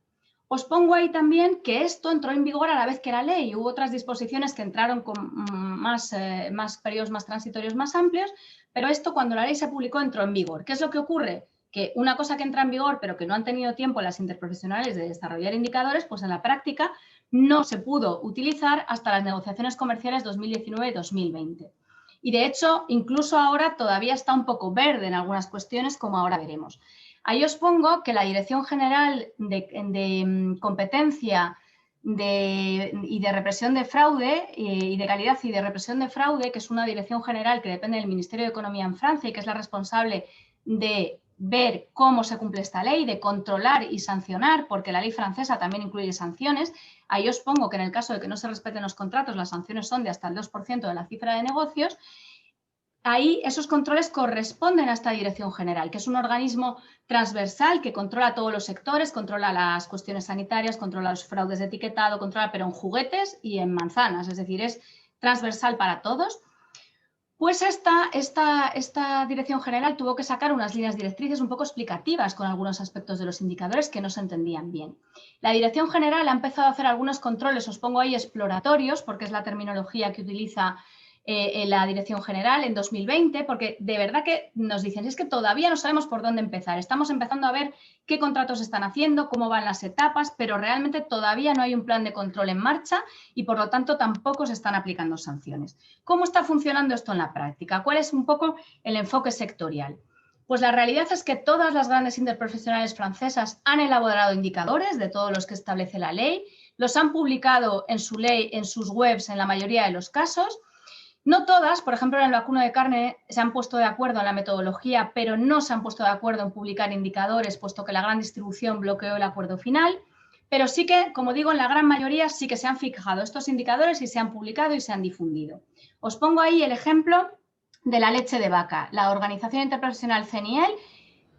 Os pongo ahí también que esto entró en vigor a la vez que la ley. Hubo otras disposiciones que entraron con más periodos más transitorios, más amplios, pero esto cuando la ley se publicó entró en vigor. ¿Qué es lo que ocurre? Que una cosa que entra en vigor pero que no han tenido tiempo las interprofesionales de desarrollar indicadores, pues en la práctica no se pudo utilizar hasta las negociaciones comerciales 2019-2020. Y de hecho, incluso ahora todavía está un poco verde en algunas cuestiones, como ahora veremos. Ahí os pongo que la Dirección General de Competencia y de Represión de Fraude y de Calidad y de Represión de Fraude, que es una dirección general que depende del Ministerio de Economía en Francia y que es la responsable de ver cómo se cumple esta ley, de controlar y sancionar, porque la ley francesa también incluye sanciones. Ahí os pongo que en el caso de que no se respeten los contratos, las sanciones son de hasta el 2% de la cifra de negocios. Ahí esos controles corresponden a esta Dirección General, que es un organismo transversal que controla todos los sectores, controla las cuestiones sanitarias, controla los fraudes de etiquetado, controla pero en juguetes y en manzanas, es decir, es transversal para todos. Pues esta dirección general tuvo que sacar unas líneas directrices un poco explicativas con algunos aspectos de los indicadores que no se entendían bien. La dirección general ha empezado a hacer algunos controles, os pongo ahí exploratorios, porque es la terminología que utiliza la dirección general en 2020, porque de verdad que nos dicen, es que todavía no sabemos por dónde empezar. Estamos empezando a ver qué contratos están haciendo, cómo van las etapas, pero realmente todavía no hay un plan de control en marcha y por lo tanto tampoco se están aplicando sanciones. ¿Cómo está funcionando esto en la práctica? ¿Cuál es un poco el enfoque sectorial? Pues la realidad es que todas las grandes interprofesionales francesas han elaborado indicadores de todos los que establece la ley, los han publicado en su ley, en sus webs en la mayoría de los casos. No todas, por ejemplo, en el vacuno de carne se han puesto de acuerdo en la metodología, pero no se han puesto de acuerdo en publicar indicadores, puesto que la gran distribución bloqueó el acuerdo final. Pero sí que, como digo, en la gran mayoría sí que se han fijado estos indicadores y se han publicado y se han difundido. Os pongo ahí el ejemplo de la leche de vaca. La organización interprofesional CENIEL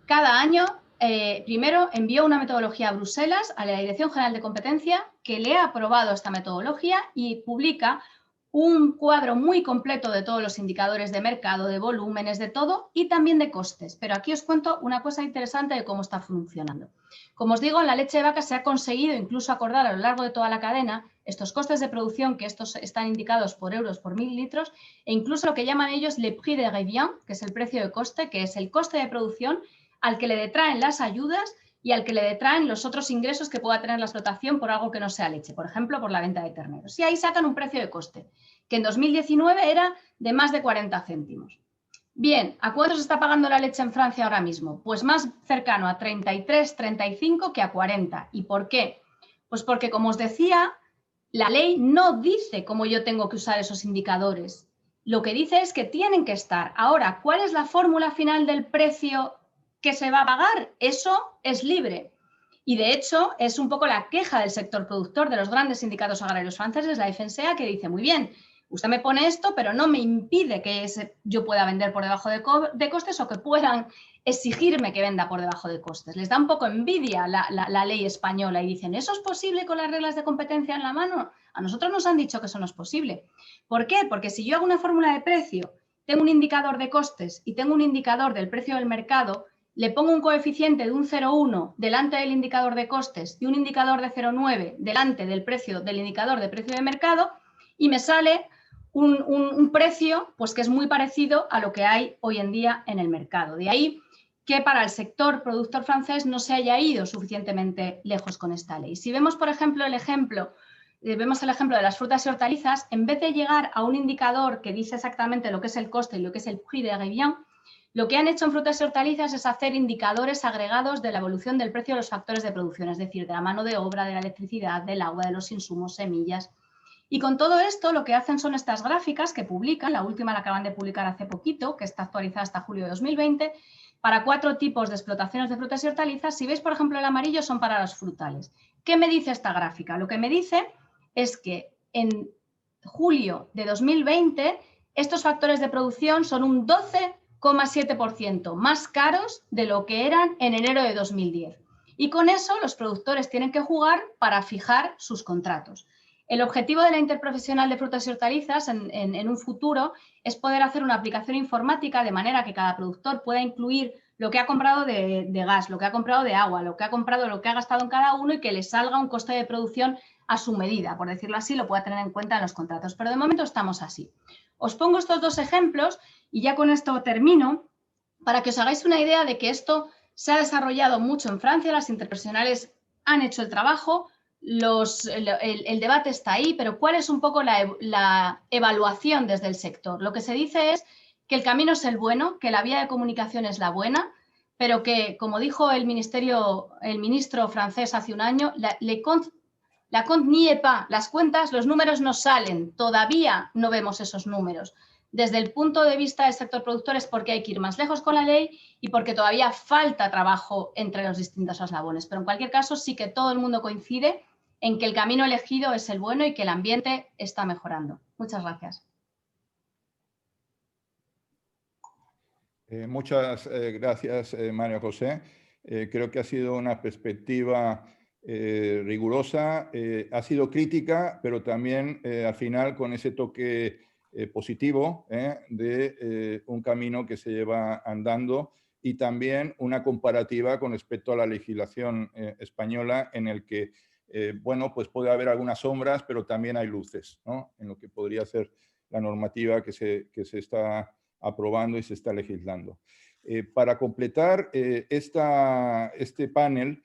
cada año primero envió una metodología a Bruselas, a la Dirección General de Competencia, que le ha aprobado esta metodología y publica un cuadro muy completo de todos los indicadores de mercado, de volúmenes, de todo y también de costes. Pero aquí os cuento una cosa interesante de cómo está funcionando. Como os digo, en la leche de vaca se ha conseguido incluso acordar a lo largo de toda la cadena estos costes de producción, que estos están indicados por euros por mililitros, e incluso lo que llaman ellos le prix de revient, que es el precio de coste, que es el coste de producción al que le detraen las ayudas y al que le detraen los otros ingresos que pueda tener la explotación por algo que no sea leche, por ejemplo, por la venta de terneros. Y ahí sacan un precio de coste, que en 2019 era de más de 40 céntimos. Bien, ¿a cuánto se está pagando la leche en Francia ahora mismo? Pues más cercano a 33, 35 que a 40. ¿Y por qué? Pues porque, como os decía, la ley no dice cómo yo tengo que usar esos indicadores. Lo que dice es que tienen que estar. Ahora, ¿cuál es la fórmula final del precio que se va a pagar? Eso es libre. Y de hecho es un poco la queja del sector productor de los grandes sindicatos agrarios franceses, la FNSEA, que dice, muy bien, usted me pone esto, pero no me impide que yo pueda vender por debajo de costes o que puedan exigirme que venda por debajo de costes. Les da un poco envidia la ley española y dicen, ¿eso es posible con las reglas de competencia en la mano? A nosotros nos han dicho que eso no es posible. ¿Por qué? Porque si yo hago una fórmula de precio, tengo un indicador de costes y tengo un indicador del precio del mercado, le pongo un coeficiente de un 0,1 delante del indicador de costes y un indicador de 0,9 delante del precio del indicador de precio de mercado y me sale un precio pues que es muy parecido a lo que hay hoy en día en el mercado. De ahí que para el sector productor francés no se haya ido suficientemente lejos con esta ley. Si vemos, por ejemplo, vemos el ejemplo de las frutas y hortalizas, en vez de llegar a un indicador que dice exactamente lo que es el coste y lo que es el prix de revient, lo que han hecho en frutas y hortalizas es hacer indicadores agregados de la evolución del precio de los factores de producción, es decir, de la mano de obra, de la electricidad, del agua, de los insumos, semillas. Y con todo esto lo que hacen son estas gráficas que publican, la última la acaban de publicar hace poquito, que está actualizada hasta julio de 2020, para 4 tipos de explotaciones de frutas y hortalizas. Si veis, por ejemplo, el amarillo son para los frutales. ¿Qué me dice esta gráfica? Lo que me dice es que en julio de 2020 estos factores de producción son un 12,7% más caros de lo que eran en enero de 2010. Y con eso los productores tienen que jugar para fijar sus contratos. El objetivo de la interprofesional de frutas y hortalizas en un futuro es poder hacer una aplicación informática de manera que cada productor pueda incluir lo que ha comprado de gas, lo que ha comprado de agua, lo que ha comprado, lo que ha gastado en cada uno y que le salga un coste de producción a su medida, por decirlo así, lo pueda tener en cuenta en los contratos. Pero de momento estamos así. Os pongo estos 2 ejemplos y ya con esto termino para que os hagáis una idea de que esto se ha desarrollado mucho en Francia, las interprofesionales han hecho el trabajo, el debate está ahí, pero ¿cuál es un poco la evaluación desde el sector? Lo que se dice es que el camino es el bueno, que la vía de comunicación es la buena, pero que, como dijo el ministro francés hace un año, la compte n'y est pas, las cuentas, los números no salen, todavía no vemos esos números. Desde el punto de vista del sector productor es porque hay que ir más lejos con la ley y porque todavía falta trabajo entre los distintos eslabones. Pero en cualquier caso sí que todo el mundo coincide en que el camino elegido es el bueno y que el ambiente está mejorando. Muchas gracias. Muchas gracias, María José. Creo que ha sido una perspectiva rigurosa, ha sido crítica, pero también al final con ese toque positivo de un camino que se lleva andando, y también una comparativa con respecto a la legislación española, en el que bueno, pues puede haber algunas sombras, pero también hay luces, ¿no?, en lo que podría ser la normativa que se está aprobando y se está legislando. Para completar este panel,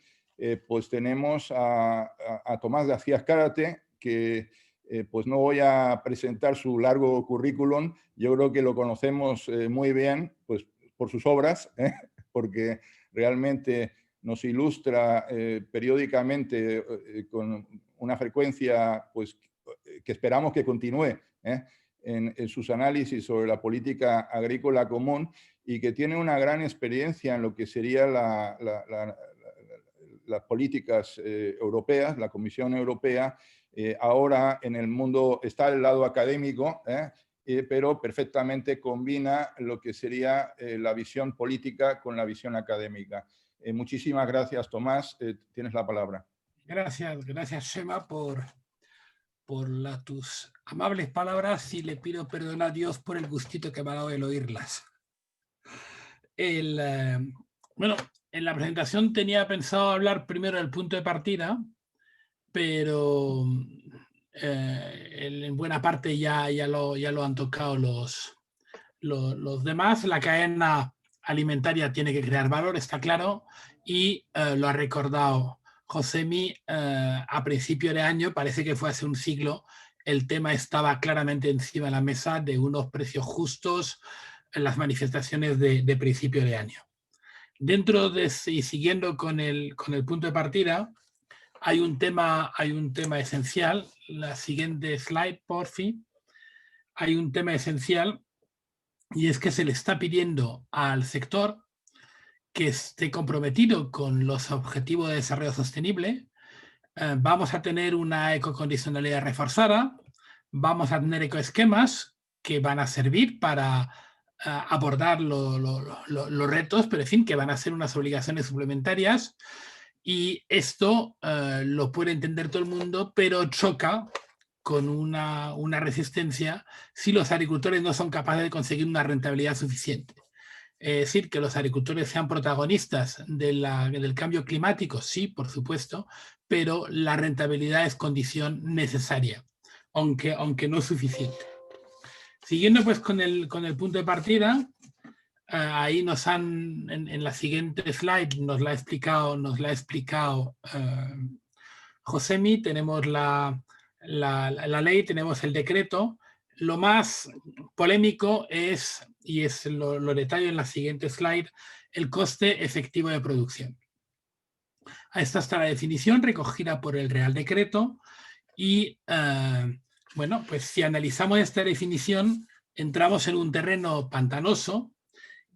pues tenemos a Tomás García Azcárate, que pues no voy a presentar su largo currículum. Yo creo que lo conocemos muy bien, pues por sus obras, porque realmente nos ilustra periódicamente con una frecuencia pues, que esperamos que continúe en sus análisis sobre la política agrícola común, y que tiene una gran experiencia en lo que serían las políticas europeas, la Comisión Europea. Ahora en el mundo está el lado académico, pero perfectamente combina lo que sería la visión política con la visión académica. Muchísimas gracias, Tomás. Tienes la palabra. Gracias, Chema, por tus amables palabras, y le pido perdón a Dios por el gustito que me ha dado el oírlas. Bueno, en la presentación tenía pensado hablar primero del punto de partida, pero en buena parte ya lo han tocado los demás. La cadena alimentaria tiene que crear valor, está claro, y lo ha recordado Josemi. A principio de año, parece que fue hace un siglo, el tema estaba claramente encima de la mesa de unos precios justos en las manifestaciones de principio de año. Dentro de, y siguiendo con el punto de partida, hay un tema esencial. La siguiente slide, por fin. Hay un tema esencial, y es que se le está pidiendo al sector que esté comprometido con los objetivos de desarrollo sostenible. Vamos a tener una ecocondicionalidad reforzada, vamos a tener ecoesquemas que van a servir para abordar los retos, pero en fin, que van a ser unas obligaciones suplementarias, y esto lo puede entender todo el mundo, pero choca con una resistencia si los agricultores no son capaces de conseguir una rentabilidad suficiente. Es decir, que los agricultores sean protagonistas del cambio climático, sí, por supuesto, pero la rentabilidad es condición necesaria, aunque no suficiente. Siguiendo pues con el punto de partida, ahí nos han, en la siguiente slide nos la ha explicado Josemi. Tenemos la ley, tenemos el decreto. Lo más polémico es, y lo detallo en la siguiente slide, el coste efectivo de producción. Esta está la definición recogida por el Real Decreto, y bueno, pues si analizamos esta definición, entramos en un terreno pantanoso,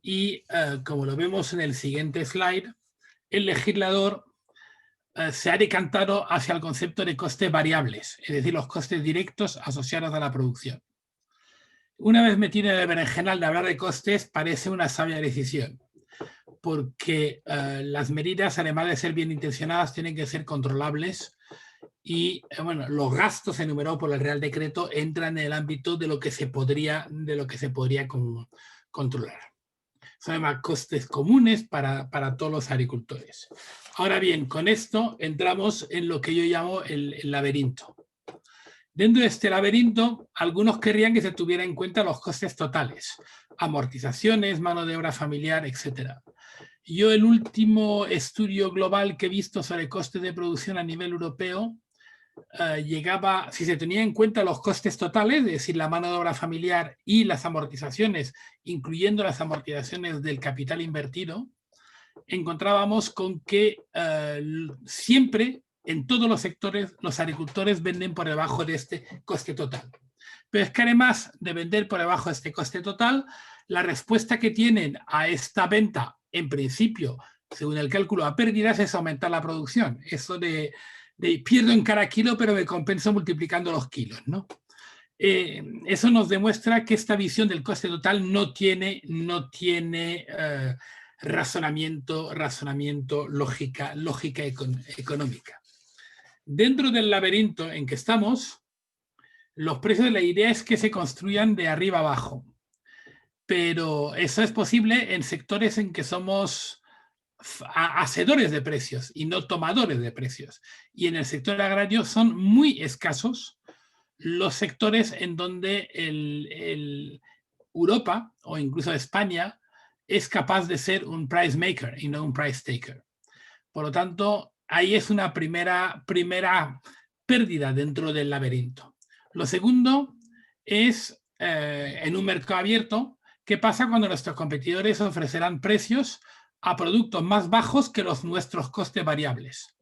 y como lo vemos en el siguiente slide, el legislador se ha decantado hacia el concepto de costes variables, es decir, los costes directos asociados a la producción. Una vez metido en el berenjenal de hablar de costes, parece una sabia decisión, porque las medidas, además de ser bien intencionadas, tienen que ser controlables, y bueno, los gastos enumerados por el Real Decreto entran en el ámbito de lo que se podría controlar. Son además costes comunes para todos los agricultores. Ahora bien, con esto entramos en lo que yo llamo el laberinto. Dentro de este laberinto, algunos querrían que se tuviera en cuenta los costes totales, amortizaciones, mano de obra familiar, etc. Yo el último estudio global que he visto sobre costes de producción a nivel europeo llegaba, si se tenía en cuenta los costes totales, es decir, la mano de obra familiar y las amortizaciones, incluyendo las amortizaciones del capital invertido, encontrábamos con que siempre, en todos los sectores, los agricultores venden por debajo de este coste total. Pero es que además de vender por debajo de este coste total, la respuesta que tienen a esta venta, en principio, según el cálculo a pérdidas, es aumentar la producción. Eso de pierdo en cada kilo, pero me compenso multiplicando los kilos, ¿no? Eso nos demuestra que esta visión del coste total no tiene razonamiento, lógica económica. Dentro del laberinto en que estamos, Los precios, la idea es que se construyan de arriba abajo, pero eso es posible en sectores en que somos hacedores de precios y no tomadores de precios. Y en el sector agrario son muy escasos los sectores en donde Europa o incluso España es capaz de ser un price maker y no un price taker. Por lo tanto, ahí es una primera pérdida dentro del laberinto. Lo segundo es, en un mercado abierto, ¿qué pasa cuando nuestros competidores ofrecerán precios a productos más bajos que los nuestros costes variables?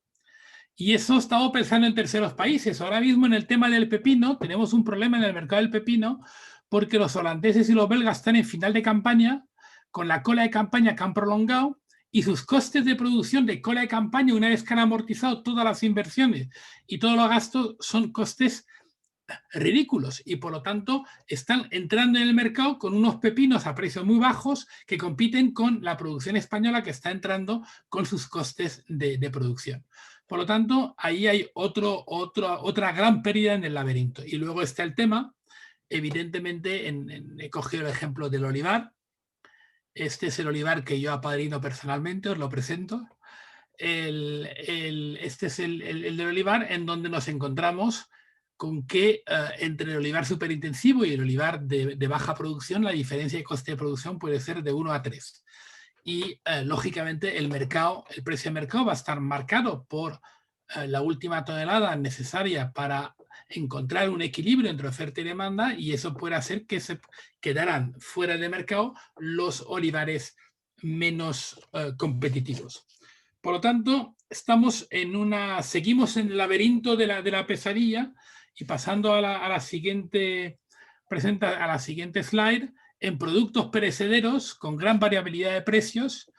Y eso estamos pensando en terceros países. Ahora mismo en el tema del pepino tenemos un problema en el mercado del pepino porque los holandeses y los belgas están en final de campaña, con la cola de campaña que han prolongado, y sus costes de producción de cola de campaña, una vez que han amortizado todas las inversiones y todos los gastos, son costes ridículos y por lo tanto están entrando en el mercado con unos pepinos a precios muy bajos que compiten con la producción española que está entrando con sus costes de producción. Por lo tanto, ahí hay otra gran pérdida en el laberinto. Y luego está el tema, evidentemente, he cogido el ejemplo del olivar. Este es el olivar que yo apadrino personalmente, os lo presento. Este es el del olivar, en donde nos encontramos con que entre el olivar superintensivo y el olivar de baja producción, la diferencia de coste de producción puede ser de 1 a 3. Y lógicamente el precio de mercado va a estar marcado por la última tonelada necesaria para encontrar un equilibrio entre oferta y demanda, y eso puede hacer que se quedaran fuera de mercado los olivares menos competitivos. Por lo tanto, seguimos en el laberinto de la pesadilla, y pasando a la siguiente slide, en productos perecederos con gran variabilidad de precios,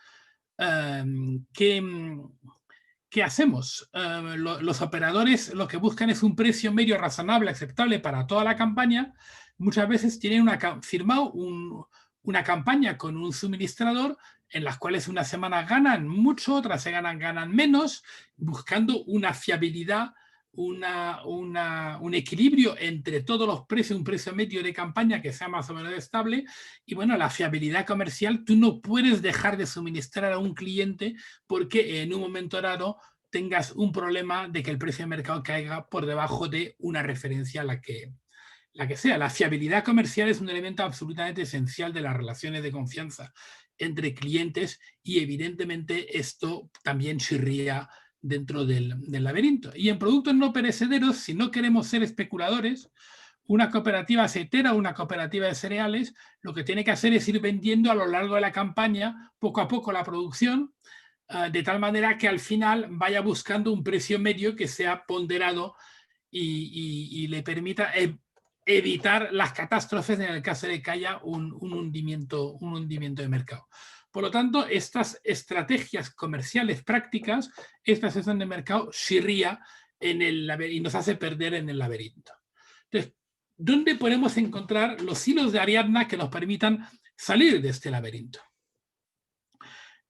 ¿qué hacemos? Los operadores lo que buscan es un precio medio razonable, aceptable para toda la campaña. Muchas veces tienen firmado una campaña con un suministrador en las cuales una semana ganan mucho, otras se ganan menos, buscando una fiabilidad, un equilibrio entre todos los precios, un precio medio de campaña que sea más o menos estable. Y bueno, la fiabilidad comercial, tú no puedes dejar de suministrar a un cliente porque en un momento dado tengas un problema de que el precio de mercado caiga por debajo de una referencia la que sea. La fiabilidad comercial es un elemento absolutamente esencial de las relaciones de confianza entre clientes, y evidentemente esto también chirría dentro del laberinto. Y en productos no perecederos, si no queremos ser especuladores, una cooperativa aceitera o una cooperativa de cereales lo que tiene que hacer es ir vendiendo a lo largo de la campaña poco a poco la producción, de tal manera que al final vaya buscando un precio medio que sea ponderado y le permita evitar las catástrofes en el caso de que haya un hundimiento de mercado. Por lo tanto, estas estrategias comerciales prácticas, esta sesión de mercado chirría y nos hace perder en el laberinto. Entonces, ¿dónde podemos encontrar los hilos de Ariadna que nos permitan salir de este laberinto?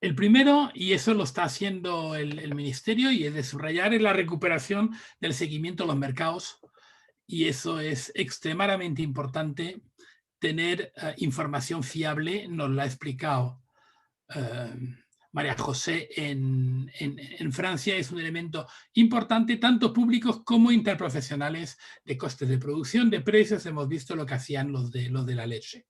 El primero, y eso lo está haciendo el Ministerio y es de subrayar, es la recuperación del seguimiento de los mercados. Y eso es extremadamente importante, tener información fiable. Nos lo ha explicado María José en Francia. Es un elemento importante, tanto públicos como interprofesionales, de costes de producción, de precios. Hemos visto lo que hacían los de la leche.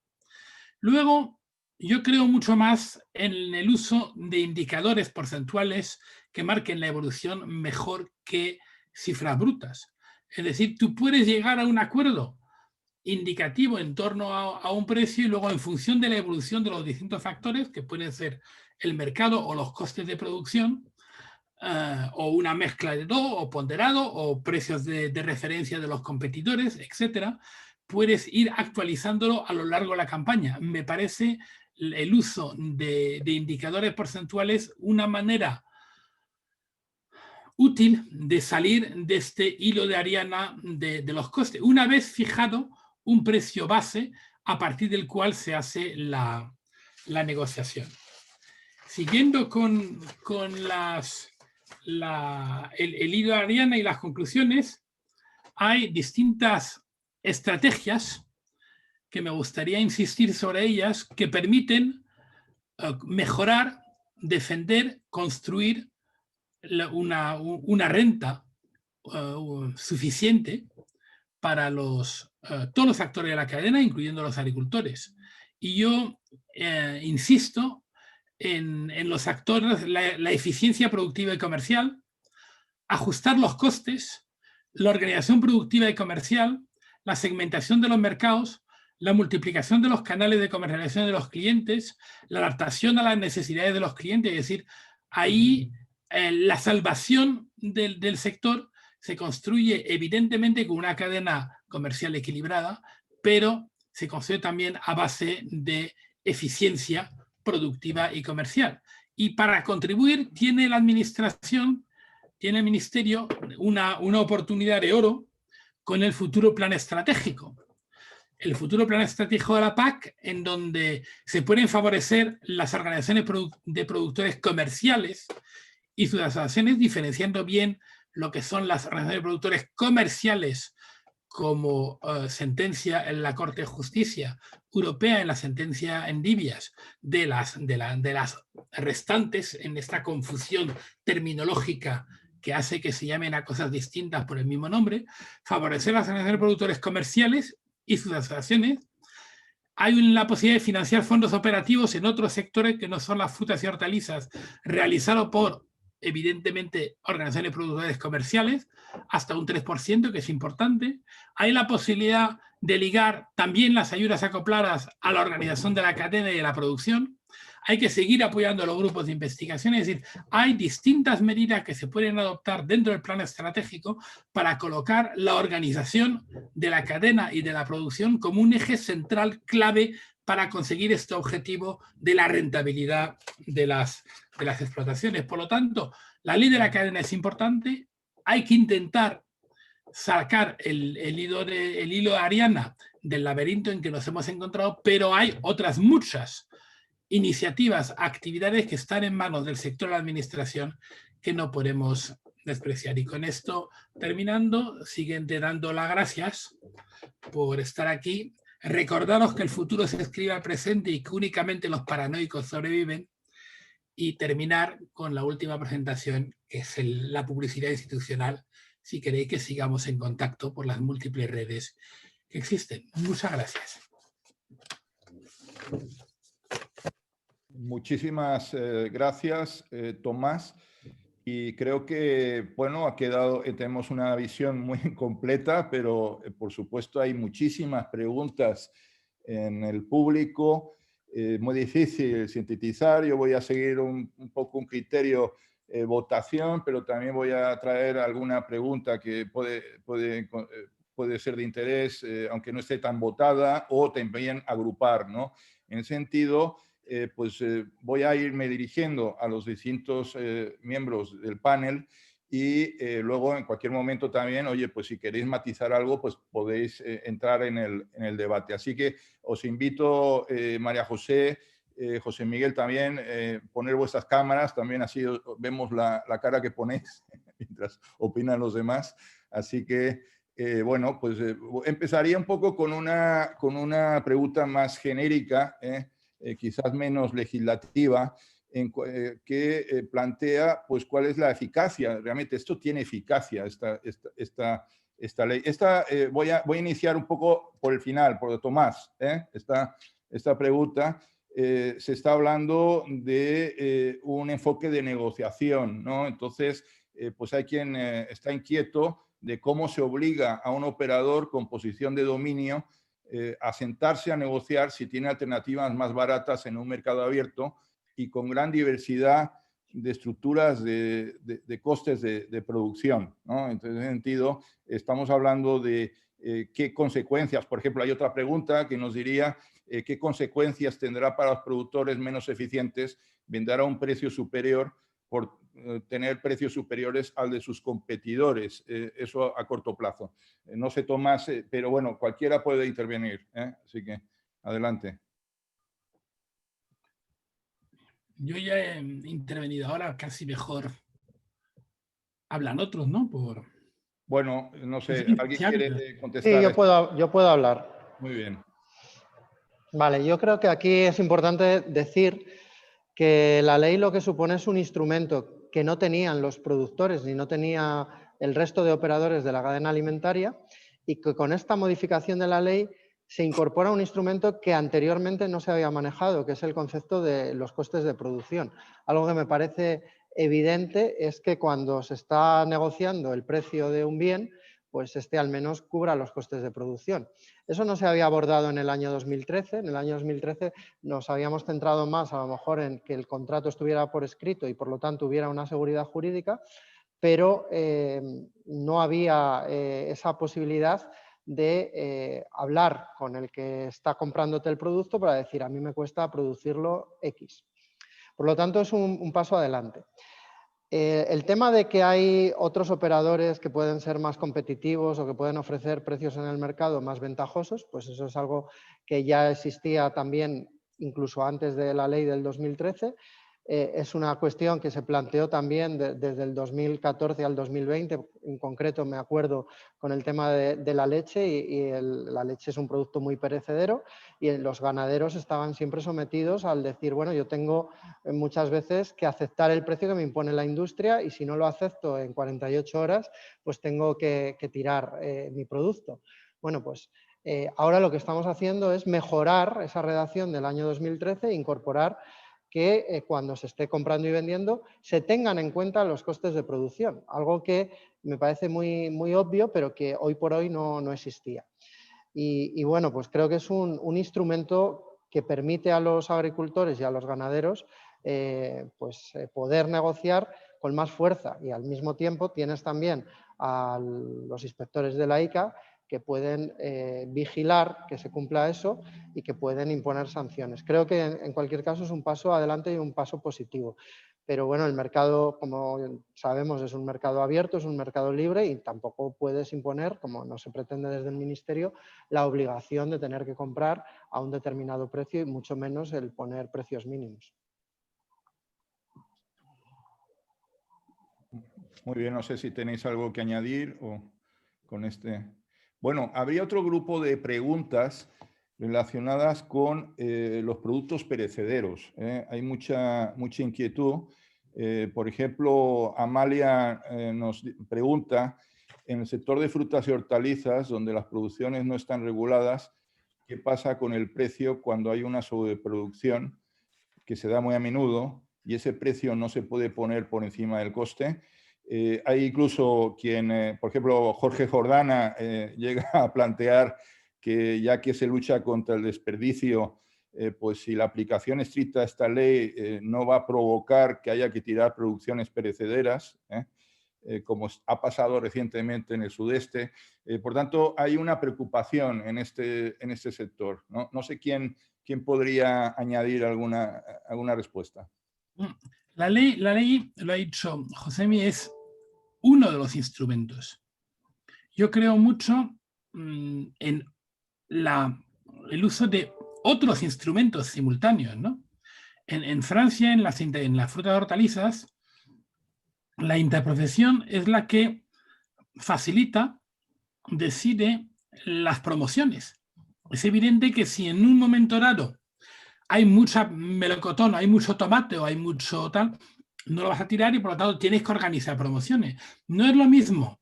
Luego, yo creo mucho más en el uso de indicadores porcentuales que marquen la evolución mejor que cifras brutas. Es decir, tú puedes llegar a un acuerdo indicativo en torno a un precio, y luego en función de la evolución de los distintos factores, que pueden ser el mercado o los costes de producción, o una mezcla de todo, o ponderado, o precios de referencia de los competidores, etcétera, puedes ir actualizándolo a lo largo de la campaña. Me parece el uso de indicadores porcentuales una manera útil de salir de este hilo de Ariadna de los costes, una vez fijado un precio base a partir del cual se hace la negociación. Siguiendo con el hilo de Ariadna y las conclusiones, hay distintas estrategias que me gustaría insistir sobre ellas, que permiten mejorar, defender, construir una renta suficiente para todos los actores de la cadena, incluyendo los agricultores. Y yo insisto en los actores, la eficiencia productiva y comercial, ajustar los costes, la organización productiva y comercial, la segmentación de los mercados, la multiplicación de los canales de comercialización de los clientes, la adaptación a las necesidades de los clientes, es decir, ahí la salvación del sector se construye evidentemente con una cadena comercial equilibrada, pero se construye también a base de eficiencia productiva y comercial. Y para contribuir tiene la administración, tiene el Ministerio una oportunidad de oro con el futuro plan estratégico. El futuro plan estratégico de la PAC, en donde se pueden favorecer las organizaciones de productores comerciales y sus asociaciones, diferenciando bien lo que son las organizaciones de productores comerciales, como sentencia en la Corte de Justicia Europea, en la sentencia en Divias, de las restantes, en esta confusión terminológica que hace que se llamen a cosas distintas por el mismo nombre, favorecer las organizaciones de productores comerciales y sus asociaciones. Hay la posibilidad de financiar fondos operativos en otros sectores que no son las frutas y hortalizas, realizado por, evidentemente, organizaciones de productores comerciales, hasta un 3%, que es importante. Hay la posibilidad de ligar también las ayudas acopladas a la organización de la cadena y de la producción. Hay que seguir apoyando a los grupos de investigación, es decir, hay distintas medidas que se pueden adoptar dentro del plan estratégico para colocar la organización de la cadena y de la producción como un eje central clave para conseguir este objetivo de la rentabilidad de las explotaciones. Por lo tanto, la ley de la cadena es importante, hay que intentar sacar el hilo de Ariana del laberinto en que nos hemos encontrado, pero hay otras muchas iniciativas, actividades que están en manos del sector de la administración que no podemos despreciar. Y con esto, terminando, siguiente dando las gracias por estar aquí. Recordaros que el futuro se escribe al presente y que únicamente los paranoicos sobreviven. Y terminar con la última presentación, que es la publicidad institucional, si queréis que sigamos en contacto por las múltiples redes que existen. Muchas gracias. Muchísimas gracias, Tomás. Y creo que, bueno, tenemos una visión muy completa, pero por supuesto hay muchísimas preguntas en el público. Muy difícil sintetizar. Yo voy a seguir un poco un criterio votación, pero también voy a traer alguna pregunta que puede ser de interés, aunque no esté tan votada, o también agrupar, ¿no? En ese sentido, voy a irme dirigiendo a los distintos miembros del panel y luego en cualquier momento también, oye, pues si queréis matizar algo, pues podéis entrar en el debate. Así que os invito, María José, José Miguel también, poner vuestras cámaras, también así vemos la cara que ponéis mientras opinan los demás. Así que, bueno, pues empezaría un poco con una pregunta más genérica, quizás menos legislativa, que plantea pues cuál es la eficacia. Realmente esto tiene eficacia, esta ley. Voy a iniciar un poco por el final, por Tomás. Esta pregunta se está hablando de un enfoque de negociación, ¿no? Entonces, pues hay quien está inquieto de cómo se obliga a un operador con posición de dominio a sentarse a negociar si tiene alternativas más baratas en un mercado abierto y con gran diversidad de estructuras de costes de producción, ¿no? Entonces, en ese sentido, estamos hablando de qué consecuencias. Por ejemplo, hay otra pregunta que nos diría qué consecuencias tendrá para los productores menos eficientes vender a un precio superior por tener precios superiores al de sus competidores, eso a corto plazo. No sé, Tomás, pero bueno, cualquiera puede intervenir, así que adelante. Yo ya he intervenido ahora, casi mejor hablan otros, ¿no? Bueno, no sé, ¿alguien quiere contestar? Sí, yo puedo hablar. Muy bien. Vale, yo creo que aquí es importante decir que la ley lo que supone es un instrumento que no tenían los productores ni no tenía el resto de operadores de la cadena alimentaria, y que con esta modificación de la ley se incorpora un instrumento que anteriormente no se había manejado, que es el concepto de los costes de producción. Algo que me parece evidente es que cuando se está negociando el precio de un bien, pues al menos cubra los costes de producción. Eso no se había abordado en el año 2013. En el año 2013 nos habíamos centrado más a lo mejor en que el contrato estuviera por escrito y por lo tanto hubiera una seguridad jurídica, pero no había esa posibilidad de hablar con el que está comprándote el producto para decir, a mí me cuesta producirlo X. Por lo tanto, es un paso adelante. El tema de que hay otros operadores que pueden ser más competitivos o que pueden ofrecer precios en el mercado más ventajosos, pues eso es algo que ya existía también incluso antes de la ley del 2013. Es una cuestión que se planteó también desde el 2014 al 2020, en concreto me acuerdo con el tema de la leche, y la leche es un producto muy perecedero, y los ganaderos estaban siempre sometidos al decir, bueno, yo tengo muchas veces que aceptar el precio que me impone la industria, y si no lo acepto en 48 horas, pues tengo que tirar mi producto. Bueno, pues ahora lo que estamos haciendo es mejorar esa redacción del año 2013 e incorporar que cuando se esté comprando y vendiendo se tengan en cuenta los costes de producción, algo que me parece muy, muy obvio, pero que hoy por hoy no existía. Y bueno, pues creo que es un instrumento que permite a los agricultores y a los ganaderos poder negociar con más fuerza, y al mismo tiempo tienes también a los inspectores de la ICA que pueden vigilar que se cumpla eso y que pueden imponer sanciones. Creo que en cualquier caso es un paso adelante y un paso positivo. Pero bueno, el mercado, como sabemos, es un mercado abierto, es un mercado libre, y tampoco puedes imponer, como no se pretende desde el Ministerio, la obligación de tener que comprar a un determinado precio, y mucho menos el poner precios mínimos. Muy bien, no sé si tenéis algo que añadir o con este. Bueno, habría otro grupo de preguntas relacionadas con los productos perecederos. Hay mucha inquietud. Por ejemplo, Amalia nos pregunta, en el sector de frutas y hortalizas, donde las producciones no están reguladas, ¿qué pasa con el precio cuando hay una sobreproducción que se da muy a menudo y ese precio no se puede poner por encima del coste? Hay incluso quien, por ejemplo, Jorge Jordana, llega a plantear que ya que se lucha contra el desperdicio, pues si la aplicación estricta de esta ley no va a provocar que haya que tirar producciones perecederas, como ha pasado recientemente en el sudeste. Por tanto, hay una preocupación en este sector, ¿no? No sé quién podría añadir alguna respuesta. La ley, lo ha dicho Josemi, es uno de los instrumentos. Yo creo mucho en el uso de otros instrumentos simultáneos, ¿no? En Francia, en las frutas y hortalizas, la interprofesión es la que facilita, decide las promociones. Es evidente que si en un momento dado hay mucha melocotón, hay mucho tomate o hay mucho tal, no lo vas a tirar, y por lo tanto tienes que organizar promociones. No es lo mismo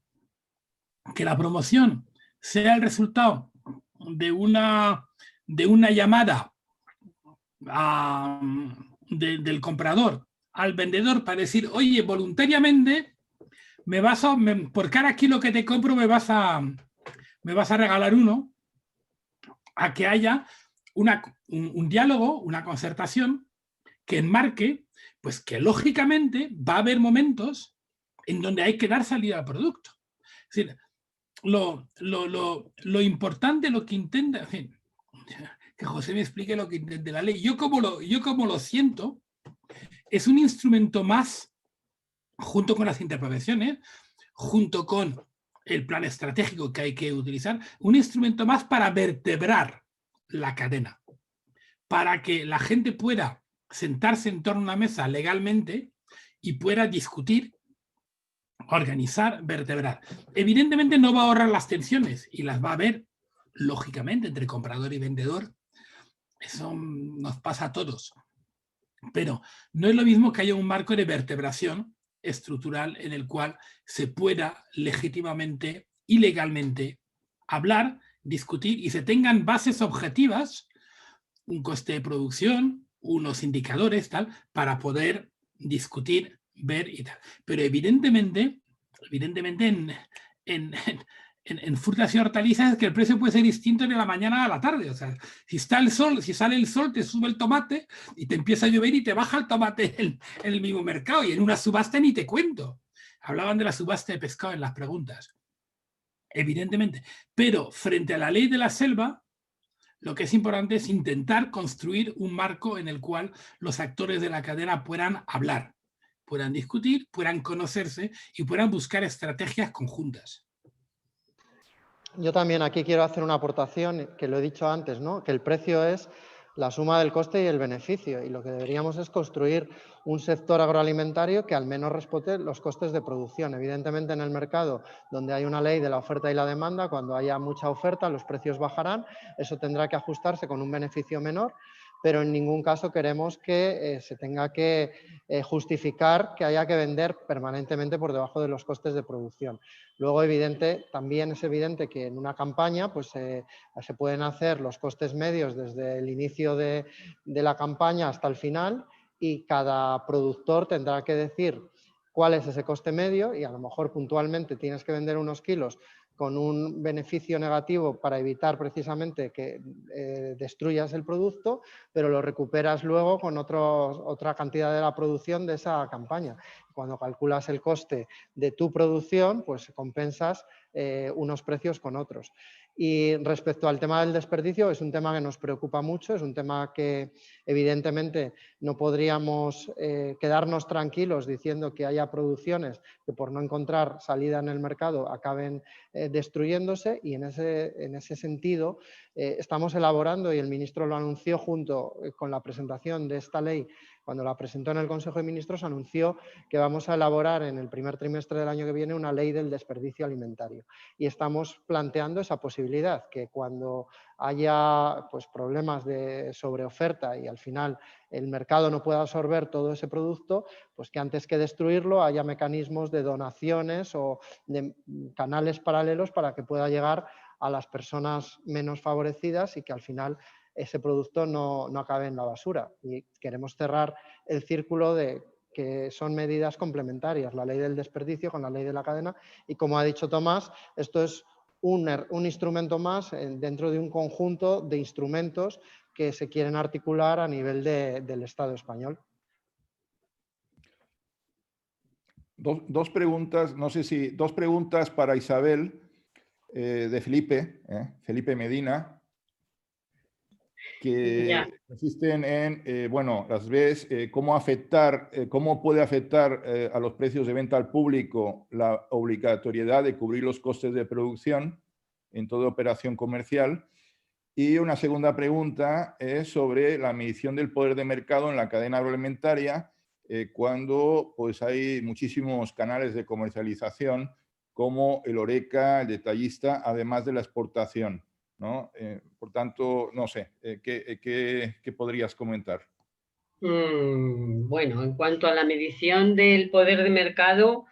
que la promoción sea el resultado de una llamada del comprador al vendedor para decir, oye, voluntariamente por cada kilo que te compro me vas a regalar uno, a que haya un diálogo, una concertación que enmarque, pues que lógicamente va a haber momentos en donde hay que dar salida al producto. Es decir, lo importante, lo que intenta, en fin, que José me explique lo que intenta la ley. Yo como lo siento, es un instrumento más, junto con las interpretaciones, junto con el plan estratégico que hay que utilizar, un instrumento más para vertebrar la cadena, para que la gente pueda sentarse en torno a una mesa legalmente y pueda discutir organizar, vertebrar. Evidentemente no va a ahorrar las tensiones y las va a haber, lógicamente, entre comprador y vendedor. Eso nos pasa a todos. Pero no es lo mismo que haya un marco de vertebración estructural en el cual se pueda legítimamente y legalmente hablar, discutir y se tengan bases objetivas, un coste de producción, unos indicadores, tal, para poder discutir, ver y tal. Pero evidentemente en frutas y hortalizas es que el precio puede ser distinto de la mañana a la tarde. O sea, si está el sol, si sale el sol, te sube el tomate y te empieza a llover y te baja el tomate en el mismo mercado. Y en una subasta ni te cuento. Hablaban de la subasta de pescado en las preguntas. Evidentemente. Pero frente a la ley de la selva, lo que es importante es intentar construir un marco en el cual los actores de la cadena puedan hablar, puedan discutir, puedan conocerse y puedan buscar estrategias conjuntas. Yo también aquí quiero hacer una aportación, que lo he dicho antes, ¿no? Que el precio es la suma del coste y el beneficio, y lo que deberíamos es construir un sector agroalimentario que al menos respete los costes de producción. Evidentemente, en el mercado donde hay una ley de la oferta y la demanda, cuando haya mucha oferta los precios bajarán, eso tendrá que ajustarse con un beneficio menor, pero en ningún caso queremos que se tenga que justificar que haya que vender permanentemente por debajo de los costes de producción. Luego, también es evidente que en una campaña pues, se pueden hacer los costes medios desde el inicio de la campaña hasta el final, y cada productor tendrá que decir cuál es ese coste medio, y a lo mejor puntualmente tienes que vender unos kilos con un beneficio negativo para evitar precisamente que destruyas el producto, pero lo recuperas luego con otra cantidad de la producción de esa campaña. Cuando calculas el coste de tu producción, pues compensas unos precios con otros. Y respecto al tema del desperdicio, es un tema que nos preocupa mucho, es un tema que evidentemente no podríamos quedarnos tranquilos diciendo que haya producciones que por no encontrar salida en el mercado acaben destruyéndose, y en ese sentido estamos elaborando, y el ministro lo anunció junto con la presentación de esta ley, cuando la presentó en el Consejo de Ministros, anunció que vamos a elaborar en el primer trimestre del año que viene una ley del desperdicio alimentario. Y estamos planteando esa posibilidad, que cuando haya pues, problemas de sobreoferta y al final el mercado no pueda absorber todo ese producto, pues que antes que destruirlo haya mecanismos de donaciones o de canales paralelos para que pueda llegar a las personas menos favorecidas y que al final ese producto no acabe en la basura. Y queremos cerrar el círculo de que son medidas complementarias, la ley del desperdicio con la ley de la cadena, y como ha dicho Tomás, esto es un instrumento más dentro de un conjunto de instrumentos que se quieren articular a nivel del Estado español. Dos preguntas, no sé si, dos preguntas para Isabel, de Felipe Medina, que consisten en, bueno, las ves, cómo puede afectar a los precios de venta al público la obligatoriedad de cubrir los costes de producción en toda operación comercial. Y una segunda pregunta es sobre la medición del poder de mercado en la cadena agroalimentaria, cuando pues, hay muchísimos canales de comercialización como el HoReCa, el detallista, además de la exportación, ¿no? Por tanto, no sé, ¿qué podrías comentar? Bueno, en cuanto a la medición del poder de mercado,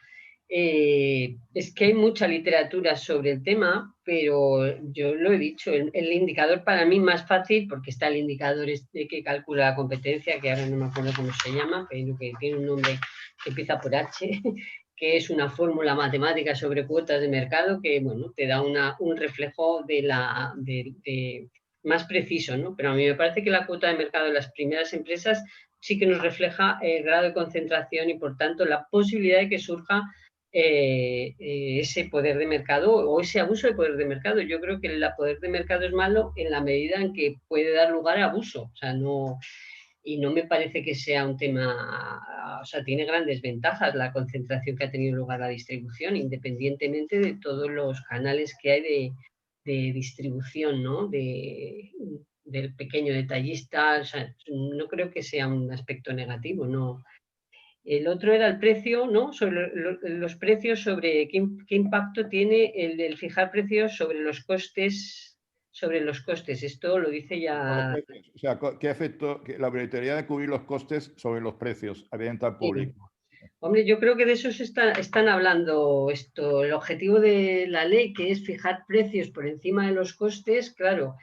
es que hay mucha literatura sobre el tema, pero yo lo he dicho, el indicador para mí más fácil, porque está el indicador que calcula la competencia, que ahora no me acuerdo cómo se llama, pero que tiene un nombre que empieza por H, que es una fórmula matemática sobre cuotas de mercado que, bueno, te da un reflejo más preciso, ¿no? Pero a mí me parece que la cuota de mercado de las primeras empresas sí que nos refleja el grado de concentración y, por tanto, la posibilidad de que surja ese poder de mercado o ese abuso de poder de mercado. Yo creo que el poder de mercado es malo en la medida en que puede dar lugar a abuso. O sea, y no me parece que sea un tema, o sea, tiene grandes ventajas la concentración que ha tenido lugar la distribución, independientemente de todos los canales que hay de distribución, ¿no? Del pequeño detallista. O sea, no creo que sea un aspecto negativo, ¿no? El otro era el precio, ¿no? Sobre los precios, sobre qué impacto tiene el fijar precios sobre los costes. Esto lo dice ya. O sea, ¿qué efecto, la obligatoriedad de cubrir los costes sobre los precios a venta al público? Hombre, yo creo que de eso están hablando esto. El objetivo de la ley, que es fijar precios por encima de los costes, claro,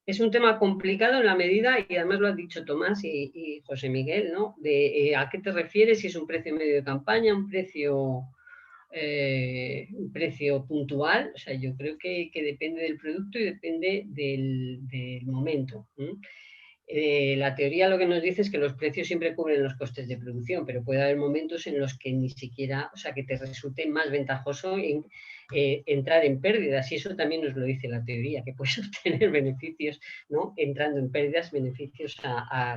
es un tema complicado en la medida, y además lo han dicho Tomás y José Miguel, ¿no? De a qué te refieres, si es un precio medio de campaña, un precio puntual. O sea, yo creo que depende del producto y depende del momento. La teoría lo que nos dice es que los precios siempre cubren los costes de producción, pero puede haber momentos en los que ni siquiera, o sea, que te resulte más ventajoso entrar en pérdidas, y eso también nos lo dice la teoría, que puedes obtener beneficios, ¿no? Entrando en pérdidas, beneficios a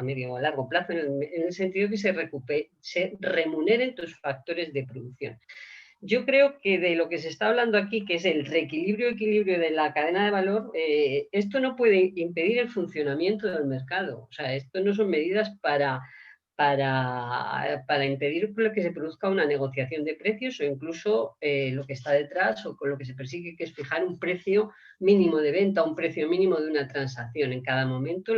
medio o a largo plazo, en el sentido que se remuneren tus factores de producción. Yo creo que de lo que se está hablando aquí, que es el equilibrio de la cadena de valor, esto no puede impedir el funcionamiento del mercado. O sea, esto no son medidas para impedir que se produzca una negociación de precios, o incluso lo que está detrás, o con lo que se persigue, que es fijar un precio mínimo de venta, un precio mínimo de una transacción. En cada momento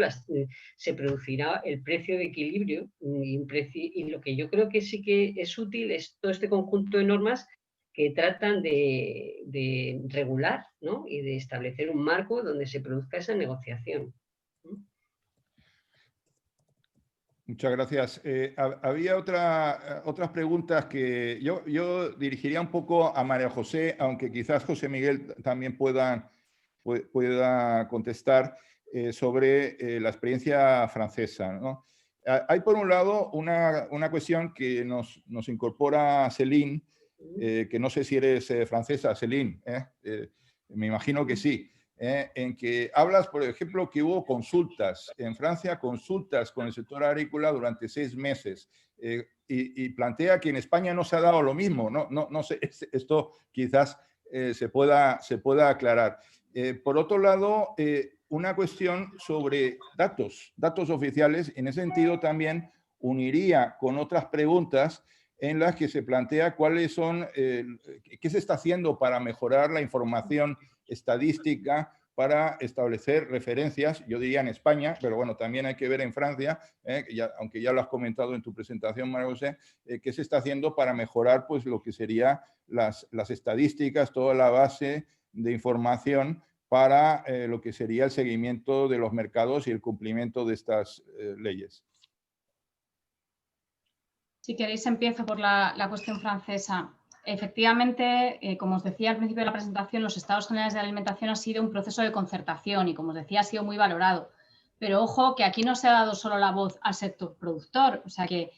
se producirá el precio de equilibrio, y lo que yo creo que sí que es útil es todo este conjunto de normas que tratan de regular, ¿no? Y de establecer un marco donde se produzca esa negociación. Muchas gracias. Había otras preguntas que yo dirigiría un poco a María José, aunque quizás José Miguel también pueda contestar sobre la experiencia francesa, ¿no? Hay por un lado una cuestión que nos incorpora Céline, que no sé si eres francesa, Céline, me imagino que sí. En que hablas, por ejemplo, que hubo consultas en Francia, consultas con el sector agrícola durante 6 meses, y plantea que en España no se ha dado lo mismo. No sé, esto quizás se pueda aclarar. Por otro lado, una cuestión sobre datos oficiales. En ese sentido también uniría con otras preguntas en las que se plantea cuáles son, qué se está haciendo para mejorar la información estadística, para establecer referencias, yo diría en España, pero bueno, también hay que ver en Francia, aunque ya lo has comentado en tu presentación, María José, qué se está haciendo para mejorar pues, lo que serían las estadísticas, toda la base de información para lo que sería el seguimiento de los mercados y el cumplimiento de estas leyes. Si queréis, empiezo por la cuestión francesa. Efectivamente, como os decía al principio de la presentación, los Estados Generales de la Alimentación ha sido un proceso de concertación y, como os decía, ha sido muy valorado. Pero ojo, que aquí no se ha dado solo la voz al sector productor. O sea, que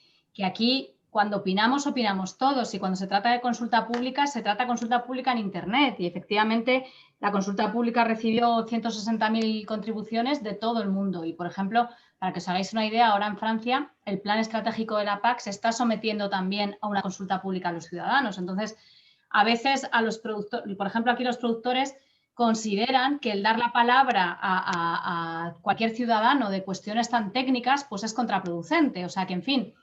aquí, cuando opinamos todos, y cuando se trata de consulta pública, se trata de consulta pública en Internet. Y efectivamente, la consulta pública recibió 160.000 contribuciones de todo el mundo. Y, por ejemplo, para que os hagáis una idea, ahora en Francia el plan estratégico de la PAC se está sometiendo también a una consulta pública a los ciudadanos. Entonces, a veces a los productores, por ejemplo, aquí los productores consideran que el dar la palabra a cualquier ciudadano de cuestiones tan técnicas, pues es contraproducente. O sea que, en fin,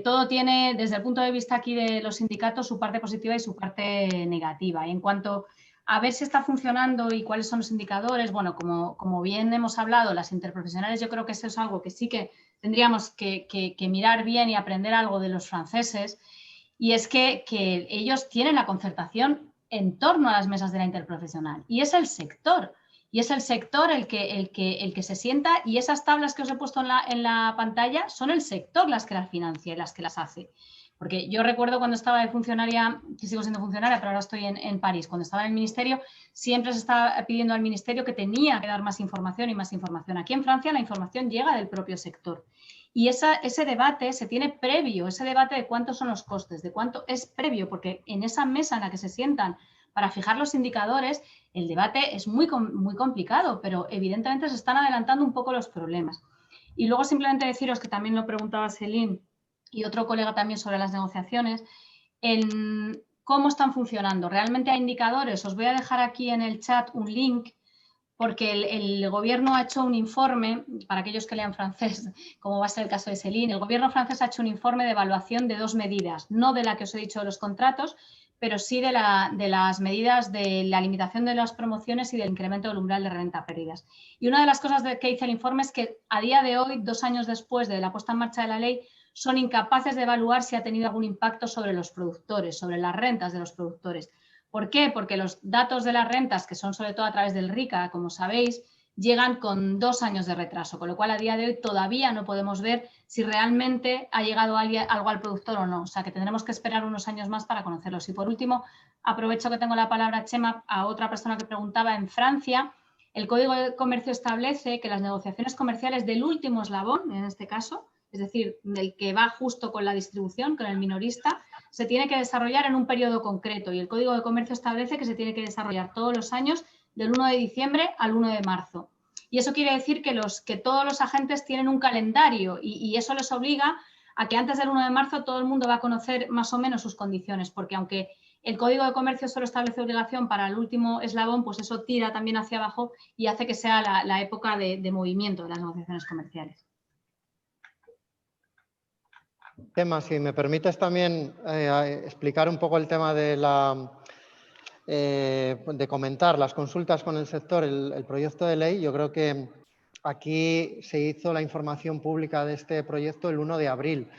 todo tiene, desde el punto de vista aquí de los sindicatos, su parte positiva y su parte negativa. Y en cuanto a ver si está funcionando y cuáles son los indicadores, bueno, como bien hemos hablado, las interprofesionales, yo creo que eso es algo que sí que tendríamos que mirar bien y aprender algo de los franceses, y es que ellos tienen la concertación en torno a las mesas de la interprofesional, y es el sector el que se sienta, y esas tablas que os he puesto en la pantalla son el sector las que las financia y las que las hace. Porque yo recuerdo cuando estaba de funcionaria, que sigo siendo funcionaria, pero ahora estoy en París, cuando estaba en el ministerio, siempre se estaba pidiendo al ministerio que tenía que dar más información y más información. Aquí en Francia la información llega del propio sector. Y ese debate se tiene previo, ese debate de cuántos son los costes, de cuánto es previo, porque en esa mesa en la que se sientan para fijar los indicadores, el debate es muy complicado, pero evidentemente se están adelantando un poco los problemas. Y luego simplemente deciros, que también lo preguntaba Céline y otro colega también, sobre las negociaciones, cómo están funcionando. Realmente hay indicadores. Os voy a dejar aquí en el chat un link porque el gobierno ha hecho un informe, para aquellos que lean francés, como va a ser el caso de Céline, el gobierno francés ha hecho un informe de evaluación de 2 medidas, no de la que os he dicho de los contratos, pero sí de las medidas de la limitación de las promociones y del incremento del umbral de renta pérdidas. Y una de las cosas que dice el informe es que a día de hoy, 2 años después de la puesta en marcha de la ley, son incapaces de evaluar si ha tenido algún impacto sobre los productores, sobre las rentas de los productores. ¿Por qué? Porque los datos de las rentas, que son sobre todo a través del RICA, como sabéis, llegan con 2 años de retraso, con lo cual a día de hoy todavía no podemos ver si realmente ha llegado algo al productor o no. O sea que tendremos que esperar unos años más para conocerlos. Y por último, aprovecho que tengo la palabra, Chema, a otra persona que preguntaba. En Francia, el Código de Comercio establece que las negociaciones comerciales del último eslabón, en este caso, es decir, del que va justo con la distribución, con el minorista, se tiene que desarrollar en un periodo concreto y el Código de Comercio establece que se tiene que desarrollar todos los años del 1 de diciembre al 1 de marzo. Y eso quiere decir que todos los agentes tienen un calendario y eso les obliga a que antes del 1 de marzo todo el mundo va a conocer más o menos sus condiciones, porque aunque el Código de Comercio solo establece obligación para el último eslabón, pues eso tira también hacia abajo y hace que sea la época de movimiento de las negociaciones comerciales. Tema, si me permites también explicar un poco el tema de de comentar las consultas con el sector, el proyecto de ley. Yo creo que aquí se hizo la información pública de este proyecto el 1 de abril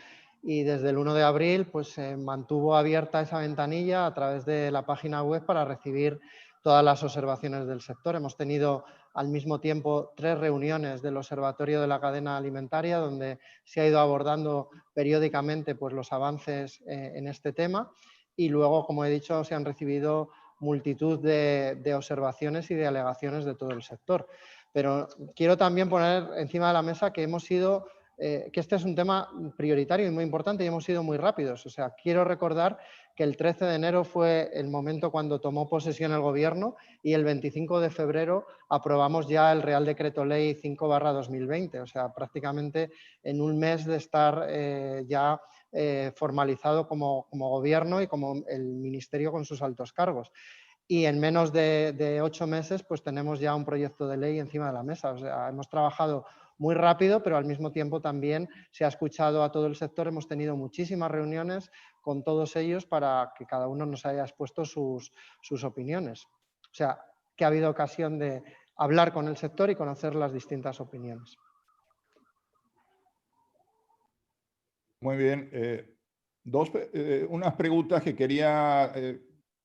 y desde el 1 de abril pues se mantuvo abierta esa ventanilla a través de la página web para recibir todas las observaciones del sector. Hemos tenido al mismo tiempo 3 reuniones del Observatorio de la Cadena Alimentaria donde se ha ido abordando periódicamente pues, los avances en este tema y luego, como he dicho, se han recibido multitud de observaciones y de alegaciones de todo el sector. Pero quiero también poner encima de la mesa que hemos sido, que este es un tema prioritario y muy importante y hemos sido muy rápidos. O sea, quiero recordar que el 13 de enero fue el momento cuando tomó posesión el Gobierno y el 25 de febrero aprobamos ya el Real Decreto Ley 5/2020. O sea, prácticamente en un mes de estar ya formalizado como Gobierno y como el Ministerio con sus altos cargos. Y en menos de 8 meses pues tenemos ya un proyecto de ley encima de la mesa. O sea, hemos trabajado muy rápido, pero al mismo tiempo también se ha escuchado a todo el sector. Hemos tenido muchísimas reuniones con todos ellos para que cada uno nos haya expuesto sus opiniones. O sea, que ha habido ocasión de hablar con el sector y conocer las distintas opiniones. Muy bien. Unas preguntas que quería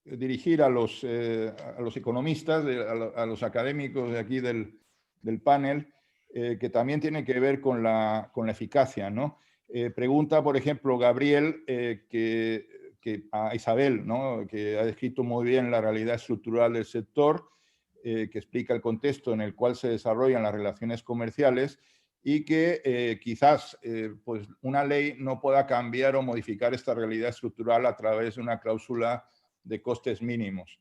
dirigir a los economistas, a los académicos de aquí del panel, que también tienen que ver con la eficacia, ¿no? Pregunta, por ejemplo, Gabriel, a Isabel, ¿no? Que ha descrito muy bien la realidad estructural del sector, que explica el contexto en el cual se desarrollan las relaciones comerciales y que quizás pues una ley no pueda cambiar o modificar esta realidad estructural a través de una cláusula de costes mínimos.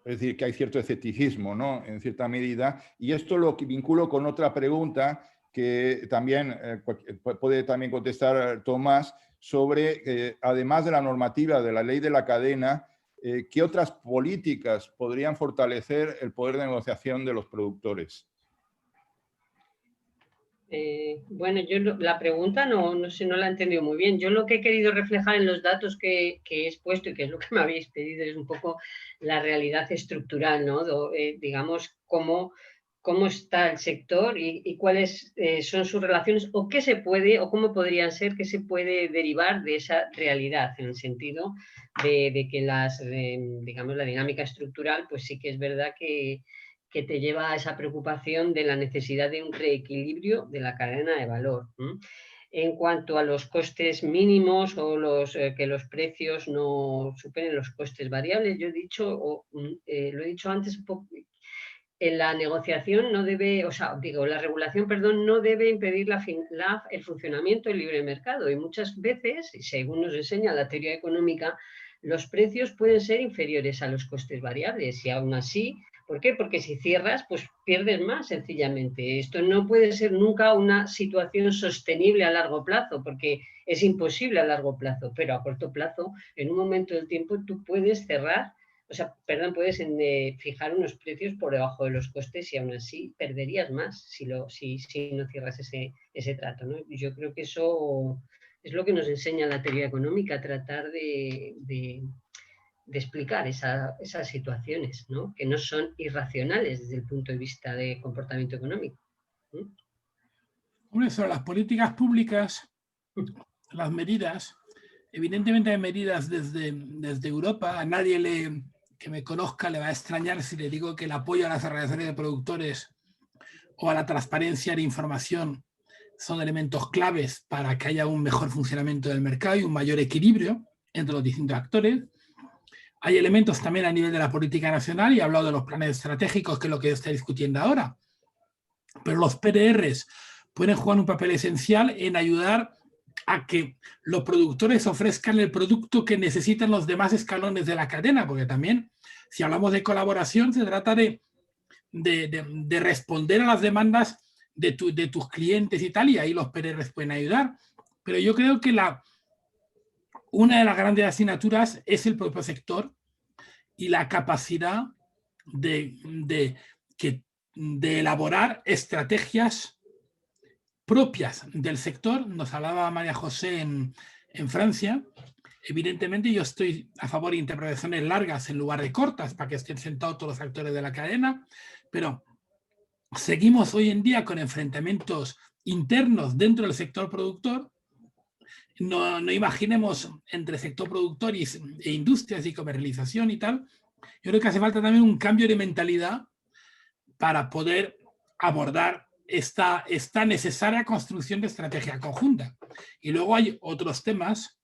Es decir, que hay cierto escepticismo, ¿no? En cierta medida. Y esto lo vinculo con otra pregunta que también puede también contestar Tomás sobre, además de la normativa de la ley de la cadena, ¿qué otras políticas podrían fortalecer el poder de negociación de los productores? Bueno, yo la pregunta no sé, no la he entendido muy bien. Yo lo que he querido reflejar en los datos que he expuesto y que es lo que me habéis pedido es un poco la realidad estructural, ¿no? Digamos, cómo está el sector y cuáles son sus relaciones o qué se puede o cómo podrían ser que se puede derivar de esa realidad, en el sentido de que digamos, la dinámica estructural, pues sí que es verdad que te lleva a esa preocupación de la necesidad de un reequilibrio de la cadena de valor. En cuanto a los costes mínimos o que los precios no superen los costes variables, yo he dicho, lo he dicho antes un poco, en la negociación no debe, la regulación, perdón, no debe impedir el funcionamiento del libre mercado y muchas veces, según nos enseña la teoría económica, los precios pueden ser inferiores a los costes variables y aún así, ¿por qué? Porque si cierras, pues pierdes más sencillamente. Esto no puede ser nunca una situación sostenible a largo plazo porque es imposible a largo plazo, pero a corto plazo, en un momento del tiempo, tú puedes cerrar. o sea, perdón, puedes fijar unos precios por debajo de los costes y aún así perderías más si no cierras ese trato, ¿no? Y yo creo que eso es lo que nos enseña la teoría económica, tratar de explicar esas situaciones, ¿no? Que no son irracionales desde el punto de vista de comportamiento económico. Hombre, sobre las políticas públicas, las medidas, evidentemente hay medidas desde Europa. A nadie que me conozca le va a extrañar si le digo que el apoyo a las organizaciones de productores o a la transparencia de información son elementos claves para que haya un mejor funcionamiento del mercado y un mayor equilibrio entre los distintos actores. Hay elementos también a nivel de la política nacional, y he hablado de los planes estratégicos, que es lo que está discutiendo ahora. Pero los PDRs pueden jugar un papel esencial en ayudar a que los productores ofrezcan el producto que necesitan los demás escalones de la cadena, porque también, si hablamos de colaboración, se trata de responder a las demandas de tus clientes y tal, y ahí los PDRs pueden ayudar. Pero yo creo que una de las grandes asignaturas es el propio sector y la capacidad de elaborar estrategias propias del sector. Nos hablaba María José en Francia. Evidentemente yo estoy a favor de interpretaciones largas en lugar de cortas para que estén sentados todos los actores de la cadena, pero seguimos hoy en día con enfrentamientos internos dentro del sector productor. No imaginemos entre sector productor e industrias y comercialización y tal. Yo creo que hace falta también un cambio de mentalidad para poder abordar esta necesaria construcción de estrategia conjunta. Y luego hay otros temas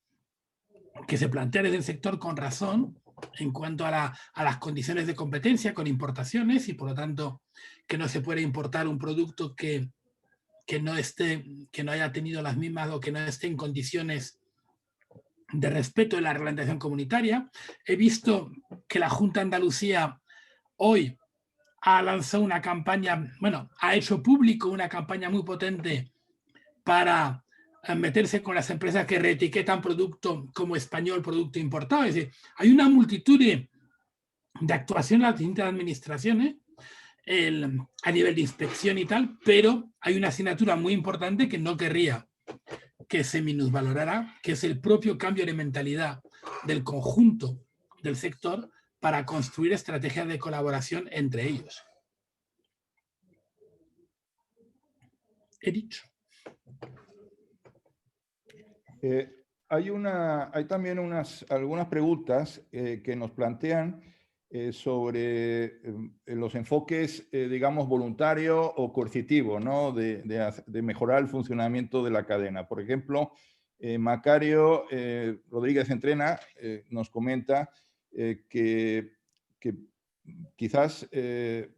que se plantean desde el sector con razón en cuanto a las condiciones de competencia con importaciones, y por lo tanto que no se puede importar un producto que no haya tenido las mismas o que no esté en condiciones de respeto de la reglamentación comunitaria. He visto que la Junta de Andalucía hoy ha lanzado una campaña, bueno, ha hecho público una campaña muy potente para meterse con las empresas que reetiquetan producto como español, producto importado. Es decir, hay una multitud de actuaciones en las distintas administraciones a nivel de inspección y tal, pero hay una asignatura muy importante que no querría que se minusvalorara, que es el propio cambio de mentalidad del conjunto del sector para construir estrategias de colaboración entre ellos. He dicho. Hay también algunas preguntas que nos plantean sobre los enfoques, digamos, voluntario o coercitivo, ¿no? de mejorar el funcionamiento de la cadena. Por ejemplo, Macario Rodríguez Entrena nos comenta que quizás es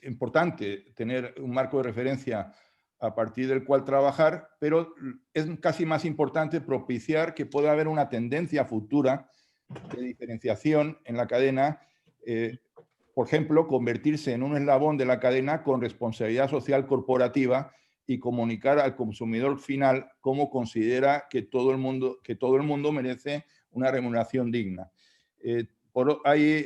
importante tener un marco de referencia a partir del cual trabajar, pero es casi más importante propiciar que pueda haber una tendencia futura de diferenciación en la cadena, por ejemplo, convertirse en un eslabón de la cadena con responsabilidad social corporativa y comunicar al consumidor final cómo considera que todo el mundo merece una remuneración digna. Hay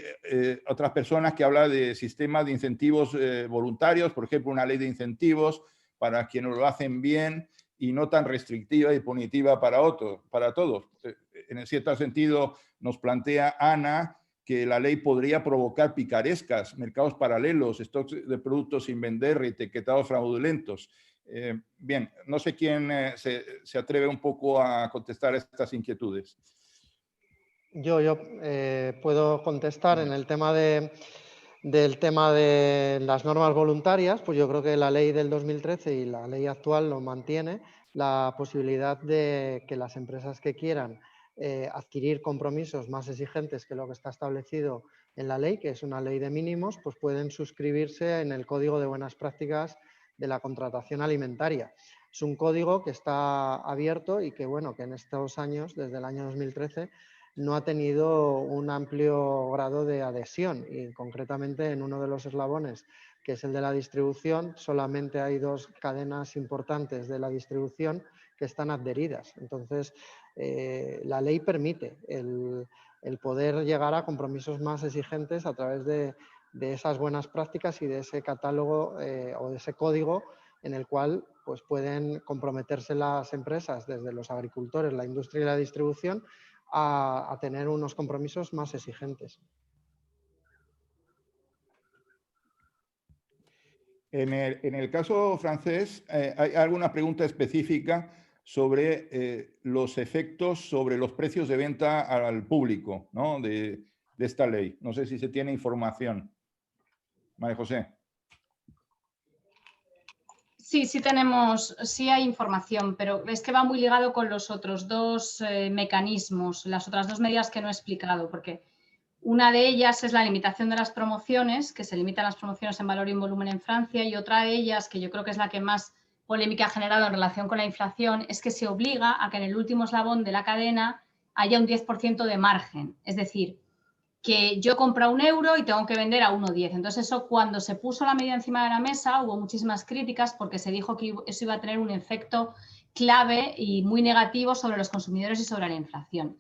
otras personas que hablan de sistemas de incentivos voluntarios, por ejemplo, una ley de incentivos para quienes lo hacen bien y no tan restrictiva y punitiva para todos. En cierto sentido, nos plantea Ana que la ley podría provocar picarescas, mercados paralelos, stocks de productos sin vender, etiquetados fraudulentos. Bien, no sé quién se atreve un poco a contestar estas inquietudes. Yo puedo contestar en el tema del tema de las normas voluntarias. Pues yo creo que la ley del 2013 y la ley actual lo mantiene, la posibilidad de que las empresas que quieran adquirir compromisos más exigentes que lo que está establecido en la ley, que es una ley de mínimos, pues pueden suscribirse en el Código de Buenas Prácticas de la Contratación Alimentaria. Es un código que está abierto y que, bueno, que en estos años, desde el año 2013, no ha tenido un amplio grado de adhesión, y concretamente en uno de los eslabones, que es el de la distribución, solamente hay 2 cadenas importantes de la distribución que están adheridas. Entonces, la ley permite el poder llegar a compromisos más exigentes a través de esas buenas prácticas y de ese catálogo o de ese código en el cual pues, pueden comprometerse las empresas, desde los agricultores, la industria y la distribución, a tener unos compromisos más exigentes. En el caso francés, ¿hay alguna pregunta específica sobre los efectos sobre los precios de venta al público, ¿no? de esta ley? No sé si se tiene información. María José. Sí, sí hay información, pero es que va muy ligado con los otros dos mecanismos, las otras dos medidas que no he explicado, porque una de ellas es la limitación de las promociones, que se limitan las promociones en valor y en volumen en Francia, y otra de ellas, que yo creo que es la que más polémica ha generado en relación con la inflación, es que se obliga a que en el último eslabón de la cadena haya un 10% de margen, es decir, que yo compro €1 y tengo que vender a 1,10. Entonces, eso cuando se puso la medida encima de la mesa hubo muchísimas críticas porque se dijo que eso iba a tener un efecto clave y muy negativo sobre los consumidores y sobre la inflación.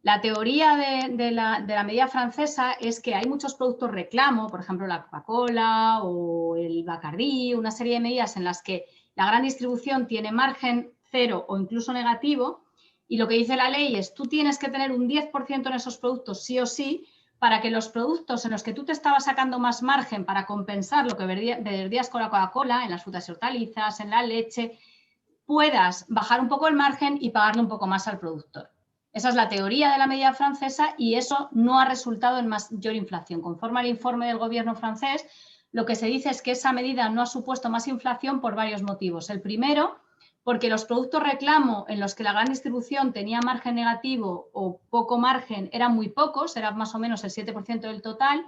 La teoría de la medida francesa es que hay muchos productos reclamo, por ejemplo, la Coca-Cola o el Bacardí, una serie de medidas en las que la gran distribución tiene margen cero o incluso negativo, y lo que dice la ley es tú tienes que tener un 10% en esos productos sí o sí, para que los productos en los que tú te estabas sacando más margen para compensar lo que perdías con la Coca-Cola, en las frutas y hortalizas, en la leche, puedas bajar un poco el margen y pagarle un poco más al productor. Esa es la teoría de la medida francesa y eso no ha resultado en mayor inflación. Conforme al informe del gobierno francés, lo que se dice es que esa medida no ha supuesto más inflación por varios motivos. El primero, porque los productos reclamo en los que la gran distribución tenía margen negativo o poco margen eran muy pocos, era más o menos el 7% del total.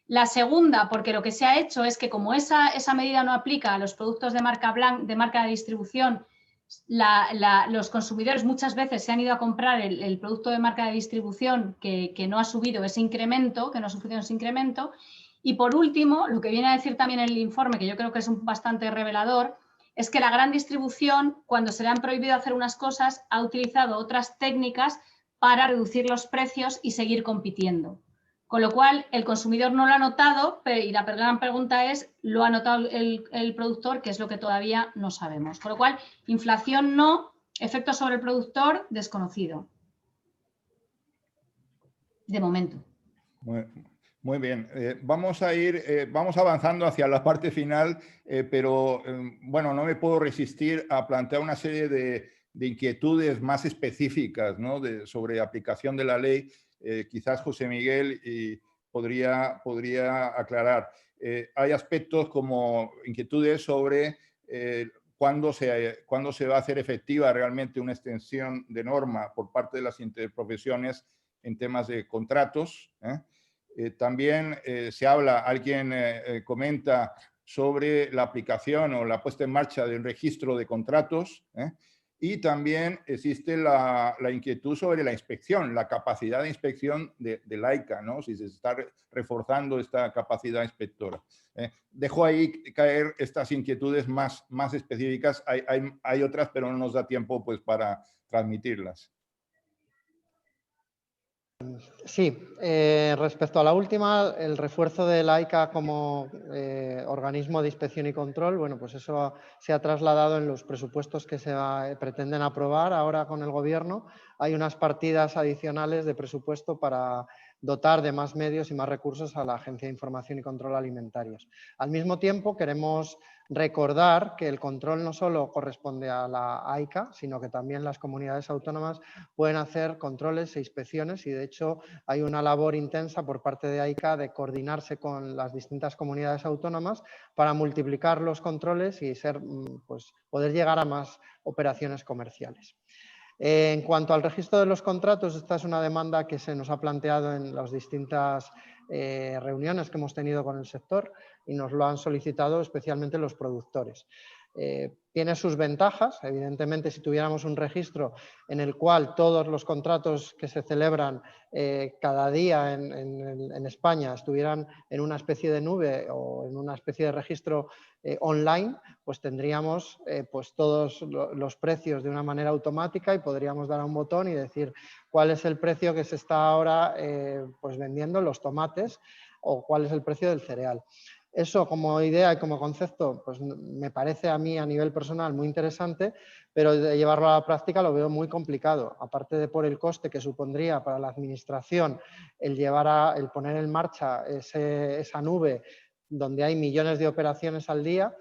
La segunda, porque lo que se ha hecho es que como esa medida no aplica a los productos de marca de distribución, los consumidores muchas veces se han ido a comprar el producto de marca de distribución que no ha subido ese incremento, que no ha sufrido ese incremento. Y por último, lo que viene a decir también el informe, que yo creo que es bastante revelador, es que la gran distribución, cuando se le han prohibido hacer unas cosas, ha utilizado otras técnicas para reducir los precios y seguir compitiendo. Con lo cual, el consumidor no lo ha notado y la gran pregunta es, ¿lo ha notado el productor? Que es lo que todavía no sabemos. Con lo cual, inflación no, efecto sobre el productor desconocido. De momento. Muy bien, vamos avanzando hacia la parte final, pero bueno, no me puedo resistir a plantear una serie de inquietudes más específicas, ¿no? sobre aplicación de la ley. Quizás José Miguel podría aclarar. Hay aspectos como inquietudes sobre cuándo se va a hacer efectiva realmente una extensión de norma por parte de las interprofesiones en temas de contratos. También se habla, alguien comenta sobre la aplicación o la puesta en marcha de un registro de contratos, y también existe la inquietud sobre la inspección, la capacidad de inspección de la ICA, ¿no? Si se está reforzando esta capacidad inspectora. Dejo ahí caer estas inquietudes más específicas. Hay otras, pero no nos da tiempo pues, para transmitirlas. Sí, respecto a la última, el refuerzo de la ICA como organismo de inspección y control, bueno, pues eso se ha trasladado en los presupuestos que se pretenden aprobar ahora con el Gobierno. Hay unas partidas adicionales de presupuesto para dotar de más medios y más recursos a la Agencia de Información y Control Alimentarios. Al mismo tiempo, queremos recordar que el control no solo corresponde a la AICA, sino que también las comunidades autónomas pueden hacer controles e inspecciones, y de hecho hay una labor intensa por parte de AICA de coordinarse con las distintas comunidades autónomas para multiplicar los controles y pues, poder llegar a más operaciones comerciales. En cuanto al registro de los contratos, esta es una demanda que se nos ha planteado en las distintas reuniones que hemos tenido con el sector. y nos lo han solicitado especialmente los productores. Tiene sus ventajas, evidentemente si tuviéramos un registro en el cual todos los contratos que se celebran cada día en España estuvieran en una especie de nube o en una especie de registro online, pues tendríamos pues todos los precios de una manera automática y podríamos dar a un botón y decir cuál es el precio que se está ahora pues vendiendo los tomates o cuál es el precio del cereal. Eso como idea y como concepto pues me parece a mí a nivel personal muy interesante, pero de llevarlo a la práctica lo veo muy complicado, aparte de por el coste que supondría para la administración el poner en marcha esa nube donde hay millones de operaciones al día,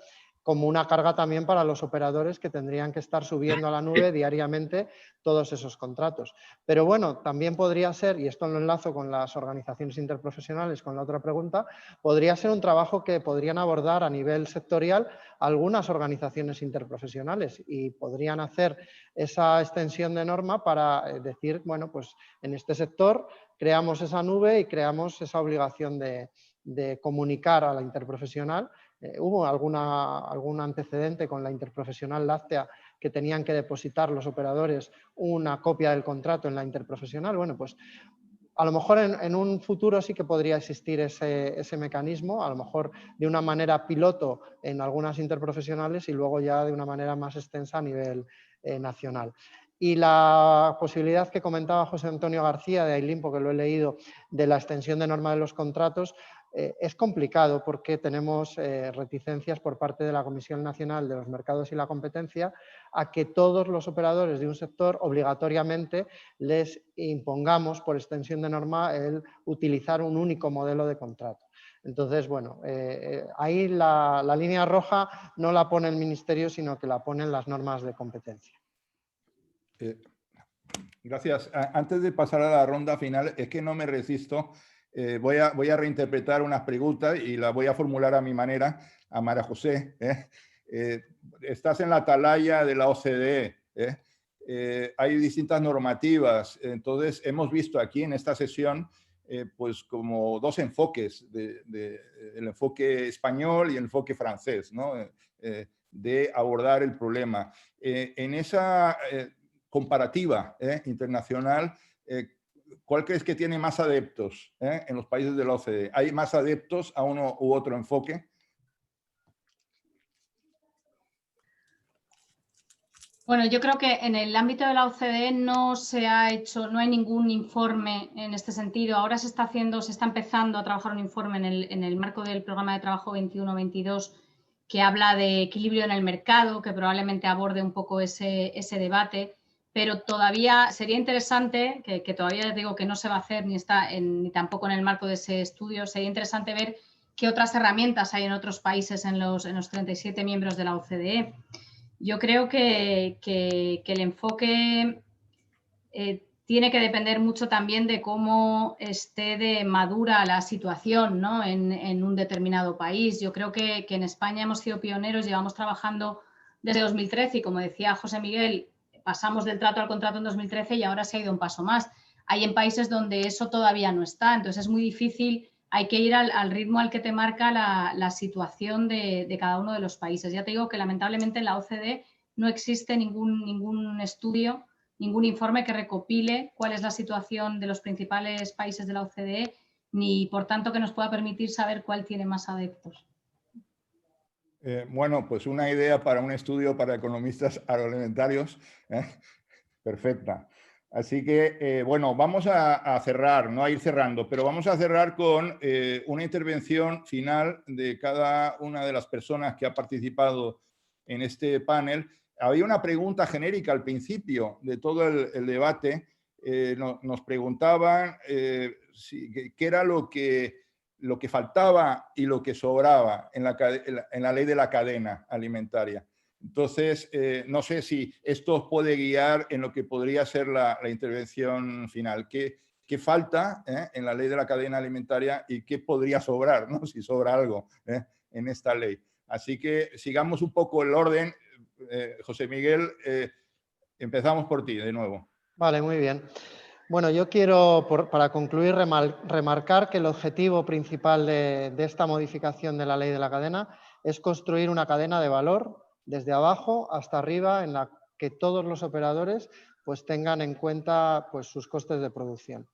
como una carga también para los operadores que tendrían que estar subiendo a la nube diariamente todos esos contratos. Pero bueno, también podría ser, y esto lo enlazo con las organizaciones interprofesionales, con la otra pregunta, podría ser un trabajo que podrían abordar a nivel sectorial algunas organizaciones interprofesionales y podrían hacer esa extensión de norma para decir, bueno, pues en este sector creamos esa nube y creamos esa obligación de comunicar a la interprofesional. Hubo algún antecedente con la interprofesional láctea que tenían que depositar los operadores una copia del contrato en la interprofesional. Bueno, pues a lo mejor en un futuro sí que podría existir ese mecanismo, a lo mejor de una manera piloto en algunas interprofesionales y luego ya de una manera más extensa a nivel nacional. Y la posibilidad que comentaba José Antonio García de Ailimpo, que lo he leído, de la extensión de norma de los contratos, es complicado porque tenemos reticencias por parte de la Comisión Nacional de los Mercados y la Competencia a que todos los operadores de un sector obligatoriamente les impongamos por extensión de norma el utilizar un único modelo de contrato. Entonces, bueno, ahí la línea roja no la pone el Ministerio, sino que la ponen las normas de competencia. Gracias. Antes de pasar a la ronda final, es que no me resisto. Voy a reinterpretar unas preguntas y las voy a formular a mi manera, a María José. Estás en la atalaya de la OCDE. Hay distintas normativas. Entonces, hemos visto aquí en esta sesión pues como dos enfoques, el enfoque español y el enfoque francés, ¿no? De abordar el problema. En esa comparativa internacional, ¿cuál crees que tiene más adeptos en los países de la OCDE? ¿Hay más adeptos a uno u otro enfoque? Bueno, yo creo que en el ámbito de la OCDE no hay ningún informe en este sentido. Ahora se está empezando a trabajar un informe en el marco del programa de trabajo 21-22 que habla de equilibrio en el mercado, que probablemente aborde un poco ese debate, pero todavía sería interesante, que todavía les digo que no se va a hacer ni tampoco en el marco de ese estudio, sería interesante ver qué otras herramientas hay en otros países, en los 37 miembros de la OCDE. Yo creo que el enfoque tiene que depender mucho también de cómo esté de madura la situación, ¿no? en un determinado país. Yo creo que en España hemos sido pioneros, llevamos trabajando desde 2013 y, como decía José Miguel, pasamos del trato al contrato en 2013 y ahora se ha ido un paso más. Hay en países donde eso todavía no está, entonces es muy difícil. Hay que ir al ritmo al que te marca la situación de cada uno de los países. Ya te digo que lamentablemente en la OCDE no existe ningún estudio, ningún informe que recopile cuál es la situación de los principales países de la OCDE, ni por tanto que nos pueda permitir saber cuál tiene más adeptos. Bueno, pues una idea para un estudio para economistas agroalimentarios. Perfecta. Así que, bueno, vamos a cerrar, no a ir cerrando, pero vamos a cerrar con una intervención final de cada una de las personas que ha participado en este panel. Había una pregunta genérica al principio de todo el debate. Nos preguntaban qué era lo que faltaba y lo que sobraba en la ley de la cadena alimentaria. Entonces, no sé si esto os puede guiar en lo que podría ser la intervención final. ¿Qué falta en la ley de la cadena alimentaria y qué podría sobrar, ¿no? Si sobra algo en esta ley? Así que sigamos un poco el orden. José Miguel, empezamos por ti de nuevo. Vale, muy bien. Bueno, yo quiero, para concluir, remarcar que el objetivo principal de esta modificación de la ley de la cadena es construir una cadena de valor desde abajo hasta arriba en la que todos los operadores pues, tengan en cuenta pues, sus costes de producción.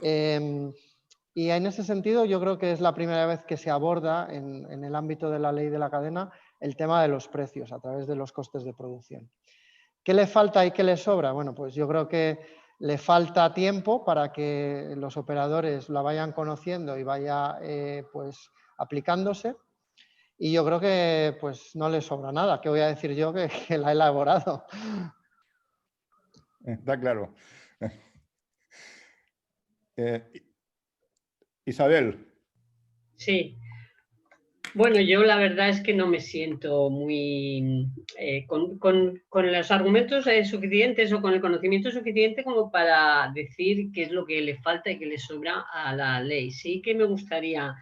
Y en ese sentido yo creo que es la primera vez que se aborda en el ámbito de la ley de la cadena el tema de los precios a través de los costes de producción. ¿Qué le falta y qué le sobra? Bueno, pues yo creo que le falta tiempo para que los operadores la vayan conociendo y vaya pues aplicándose. Y yo creo que pues no le sobra nada. ¿Qué voy a decir yo que la he elaborado? Está claro. Isabel. Sí. Bueno, yo la verdad es que no me siento muy con los argumentos suficientes o con el conocimiento suficiente como para decir qué es lo que le falta y qué le sobra a la ley. Sí que me gustaría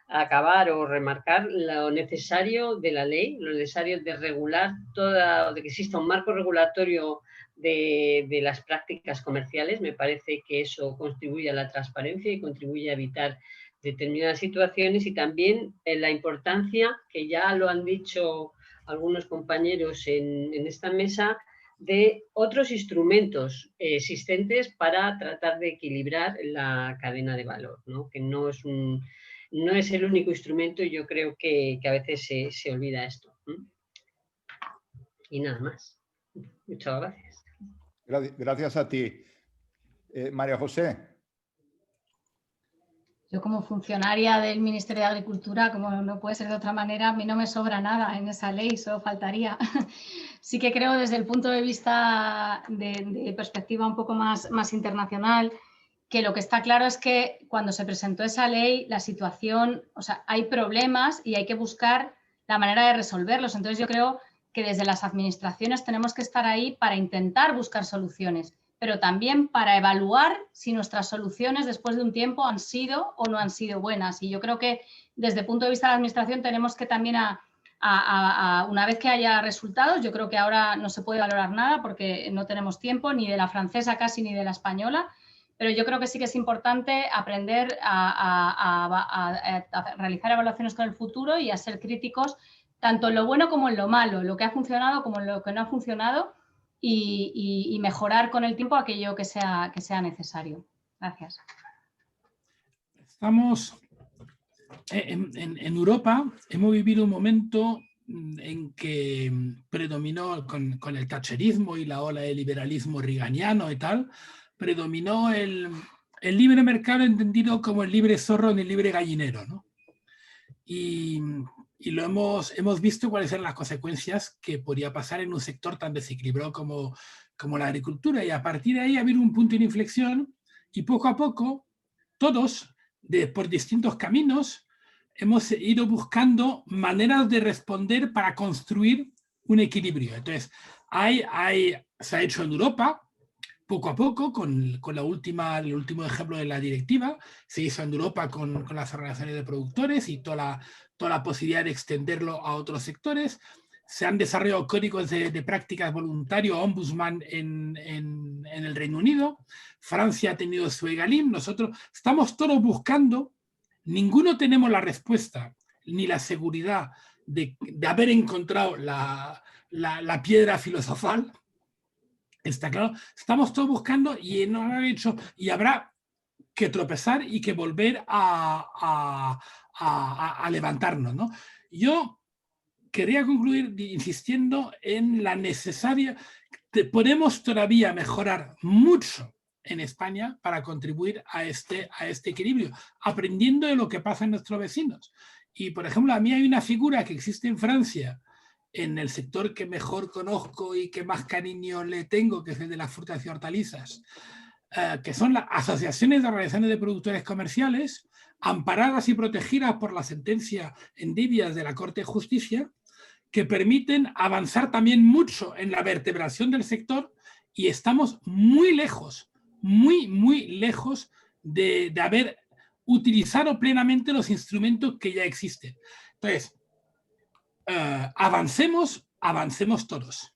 acabar o remarcar lo necesario de la ley, lo necesario de regular de que exista un marco regulatorio de las prácticas comerciales. Me parece que eso contribuye a la transparencia y contribuye a evitar determinadas situaciones, y también la importancia, que ya lo han dicho algunos compañeros en esta mesa, de otros instrumentos existentes para tratar de equilibrar la cadena de valor, ¿no? Que no es el único instrumento, y yo creo que a veces se olvida esto. Y nada más. Muchas gracias. Gracias a ti. María José. Yo como funcionaria del Ministerio de Agricultura, como no puede ser de otra manera, a mí no me sobra nada en esa ley, solo faltaría. Sí que creo desde el punto de vista de perspectiva un poco más internacional, que lo que está claro es que cuando se presentó esa ley, la situación, o sea, hay problemas y hay que buscar la manera de resolverlos. Entonces yo creo que desde las administraciones tenemos que estar ahí para intentar buscar soluciones, pero también para evaluar si nuestras soluciones después de un tiempo han sido o no han sido buenas. Y yo creo que desde el punto de vista de la administración tenemos que también, una vez que haya resultados, yo creo que ahora no se puede valorar nada porque no tenemos tiempo, ni de la francesa casi ni de la española, pero yo creo que sí que es importante aprender a realizar evaluaciones con el futuro y a ser críticos tanto en lo bueno como en lo malo, lo que ha funcionado como en lo que no ha funcionado, y mejorar con el tiempo aquello que sea necesario. Gracias. Estamos en Europa, hemos vivido un momento en que predominó con el thatcherismo y la ola del liberalismo reaganiano y tal, predominó el libre mercado entendido como el libre zorro ni el libre gallinero, ¿no? Y lo hemos visto cuáles eran las consecuencias que podía pasar en un sector tan desequilibrado como la agricultura, y a partir de ahí ha habido un punto de inflexión, y poco a poco todos, por distintos caminos, hemos ido buscando maneras de responder para construir un equilibrio. Entonces, se ha hecho en Europa, poco a poco, con el último ejemplo de la directiva, se hizo en Europa con las organizaciones de productores y toda la posibilidad de extenderlo a otros sectores. Se han desarrollado códigos de prácticas voluntarios, ombudsman en el Reino Unido. Francia ha tenido su EGalim. Nosotros estamos todos buscando, ninguno tenemos la respuesta ni la seguridad de haber encontrado la piedra filosofal. Está claro, estamos todos buscando y no han hecho, y habrá que tropezar y que volver a levantarnos, ¿no? Yo quería concluir insistiendo en la necesaria, podemos todavía mejorar mucho en España para contribuir a este equilibrio, aprendiendo de lo que pasa en nuestros vecinos. Y, por ejemplo, a mí hay una figura que existe en Francia, en el sector que mejor conozco y que más cariño le tengo, que es el de las frutas y hortalizas, que son las asociaciones de organizaciones de productores comerciales, amparadas y protegidas por la sentencia Endivias de la Corte de Justicia, que permiten avanzar también mucho en la vertebración del sector, y estamos muy lejos, muy lejos de haber utilizado plenamente los instrumentos que ya existen. Entonces, avancemos todos.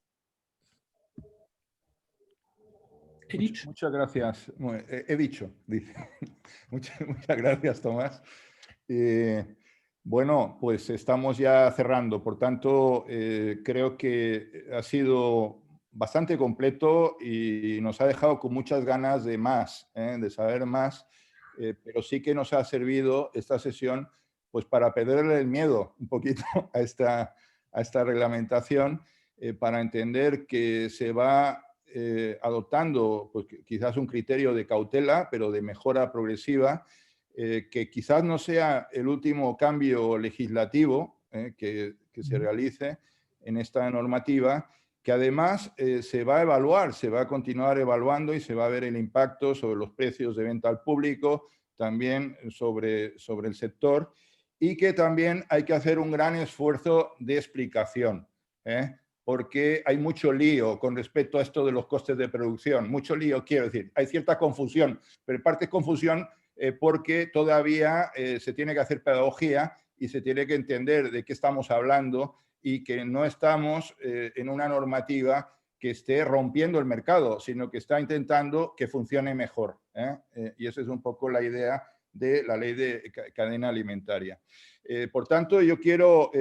He dicho. Muchas gracias. He dicho, dice. Muchas gracias, Tomás. Bueno, pues estamos ya cerrando. Por tanto, creo que ha sido bastante completo y nos ha dejado con muchas ganas de más, de saber más, pero sí que nos ha servido esta sesión pues para perderle el miedo un poquito a esta reglamentación, para entender que se va adoptando pues, quizás un criterio de cautela, pero de mejora progresiva, que quizás no sea el último cambio legislativo que se realice en esta normativa, que además se va a evaluar, se va a continuar evaluando y se va a ver el impacto sobre los precios de venta al público, también sobre el sector, y que también hay que hacer un gran esfuerzo de explicación, porque hay mucho lío con respecto a esto de los costes de producción. Mucho lío, quiero decir, hay cierta confusión, pero en parte es confusión porque todavía se tiene que hacer pedagogía y se tiene que entender de qué estamos hablando y que no estamos en una normativa que esté rompiendo el mercado, sino que está intentando que funcione mejor. Y esa es un poco la idea de la ley de cadena alimentaria. Por tanto, yo quiero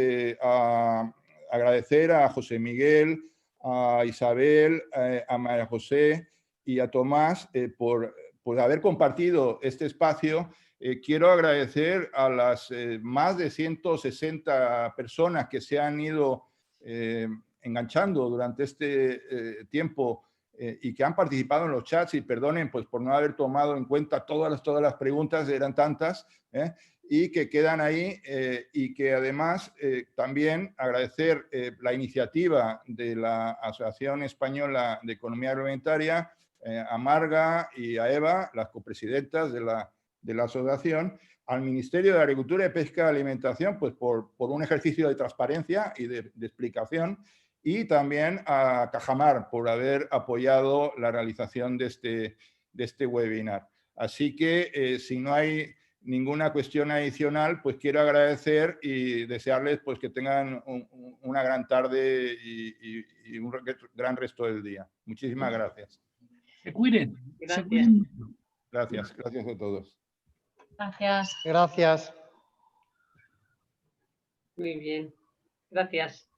agradecer a José Miguel, a Isabel, a María José y a Tomás por haber compartido este espacio. Quiero agradecer a las más de 160 personas que se han ido enganchando durante este tiempo y que han participado en los chats, y perdonen pues, por no haber tomado en cuenta todas las preguntas, eran tantas, y que quedan ahí, y que además también agradecer la iniciativa de la Asociación Española de Economía Agroalimentaria, a Marga y a Eva, las copresidentas de la asociación, al Ministerio de Agricultura, Pesca y Alimentación, pues por un ejercicio de transparencia y de explicación, y también a Cajamar por haber apoyado la realización de este webinar. Así que si no hay ninguna cuestión adicional, pues quiero agradecer y desearles pues, que tengan una gran tarde y un gran resto del día. Muchísimas gracias. Se cuiden. Gracias. Se cuiden. Gracias a todos. Gracias. Gracias. Muy bien. Gracias.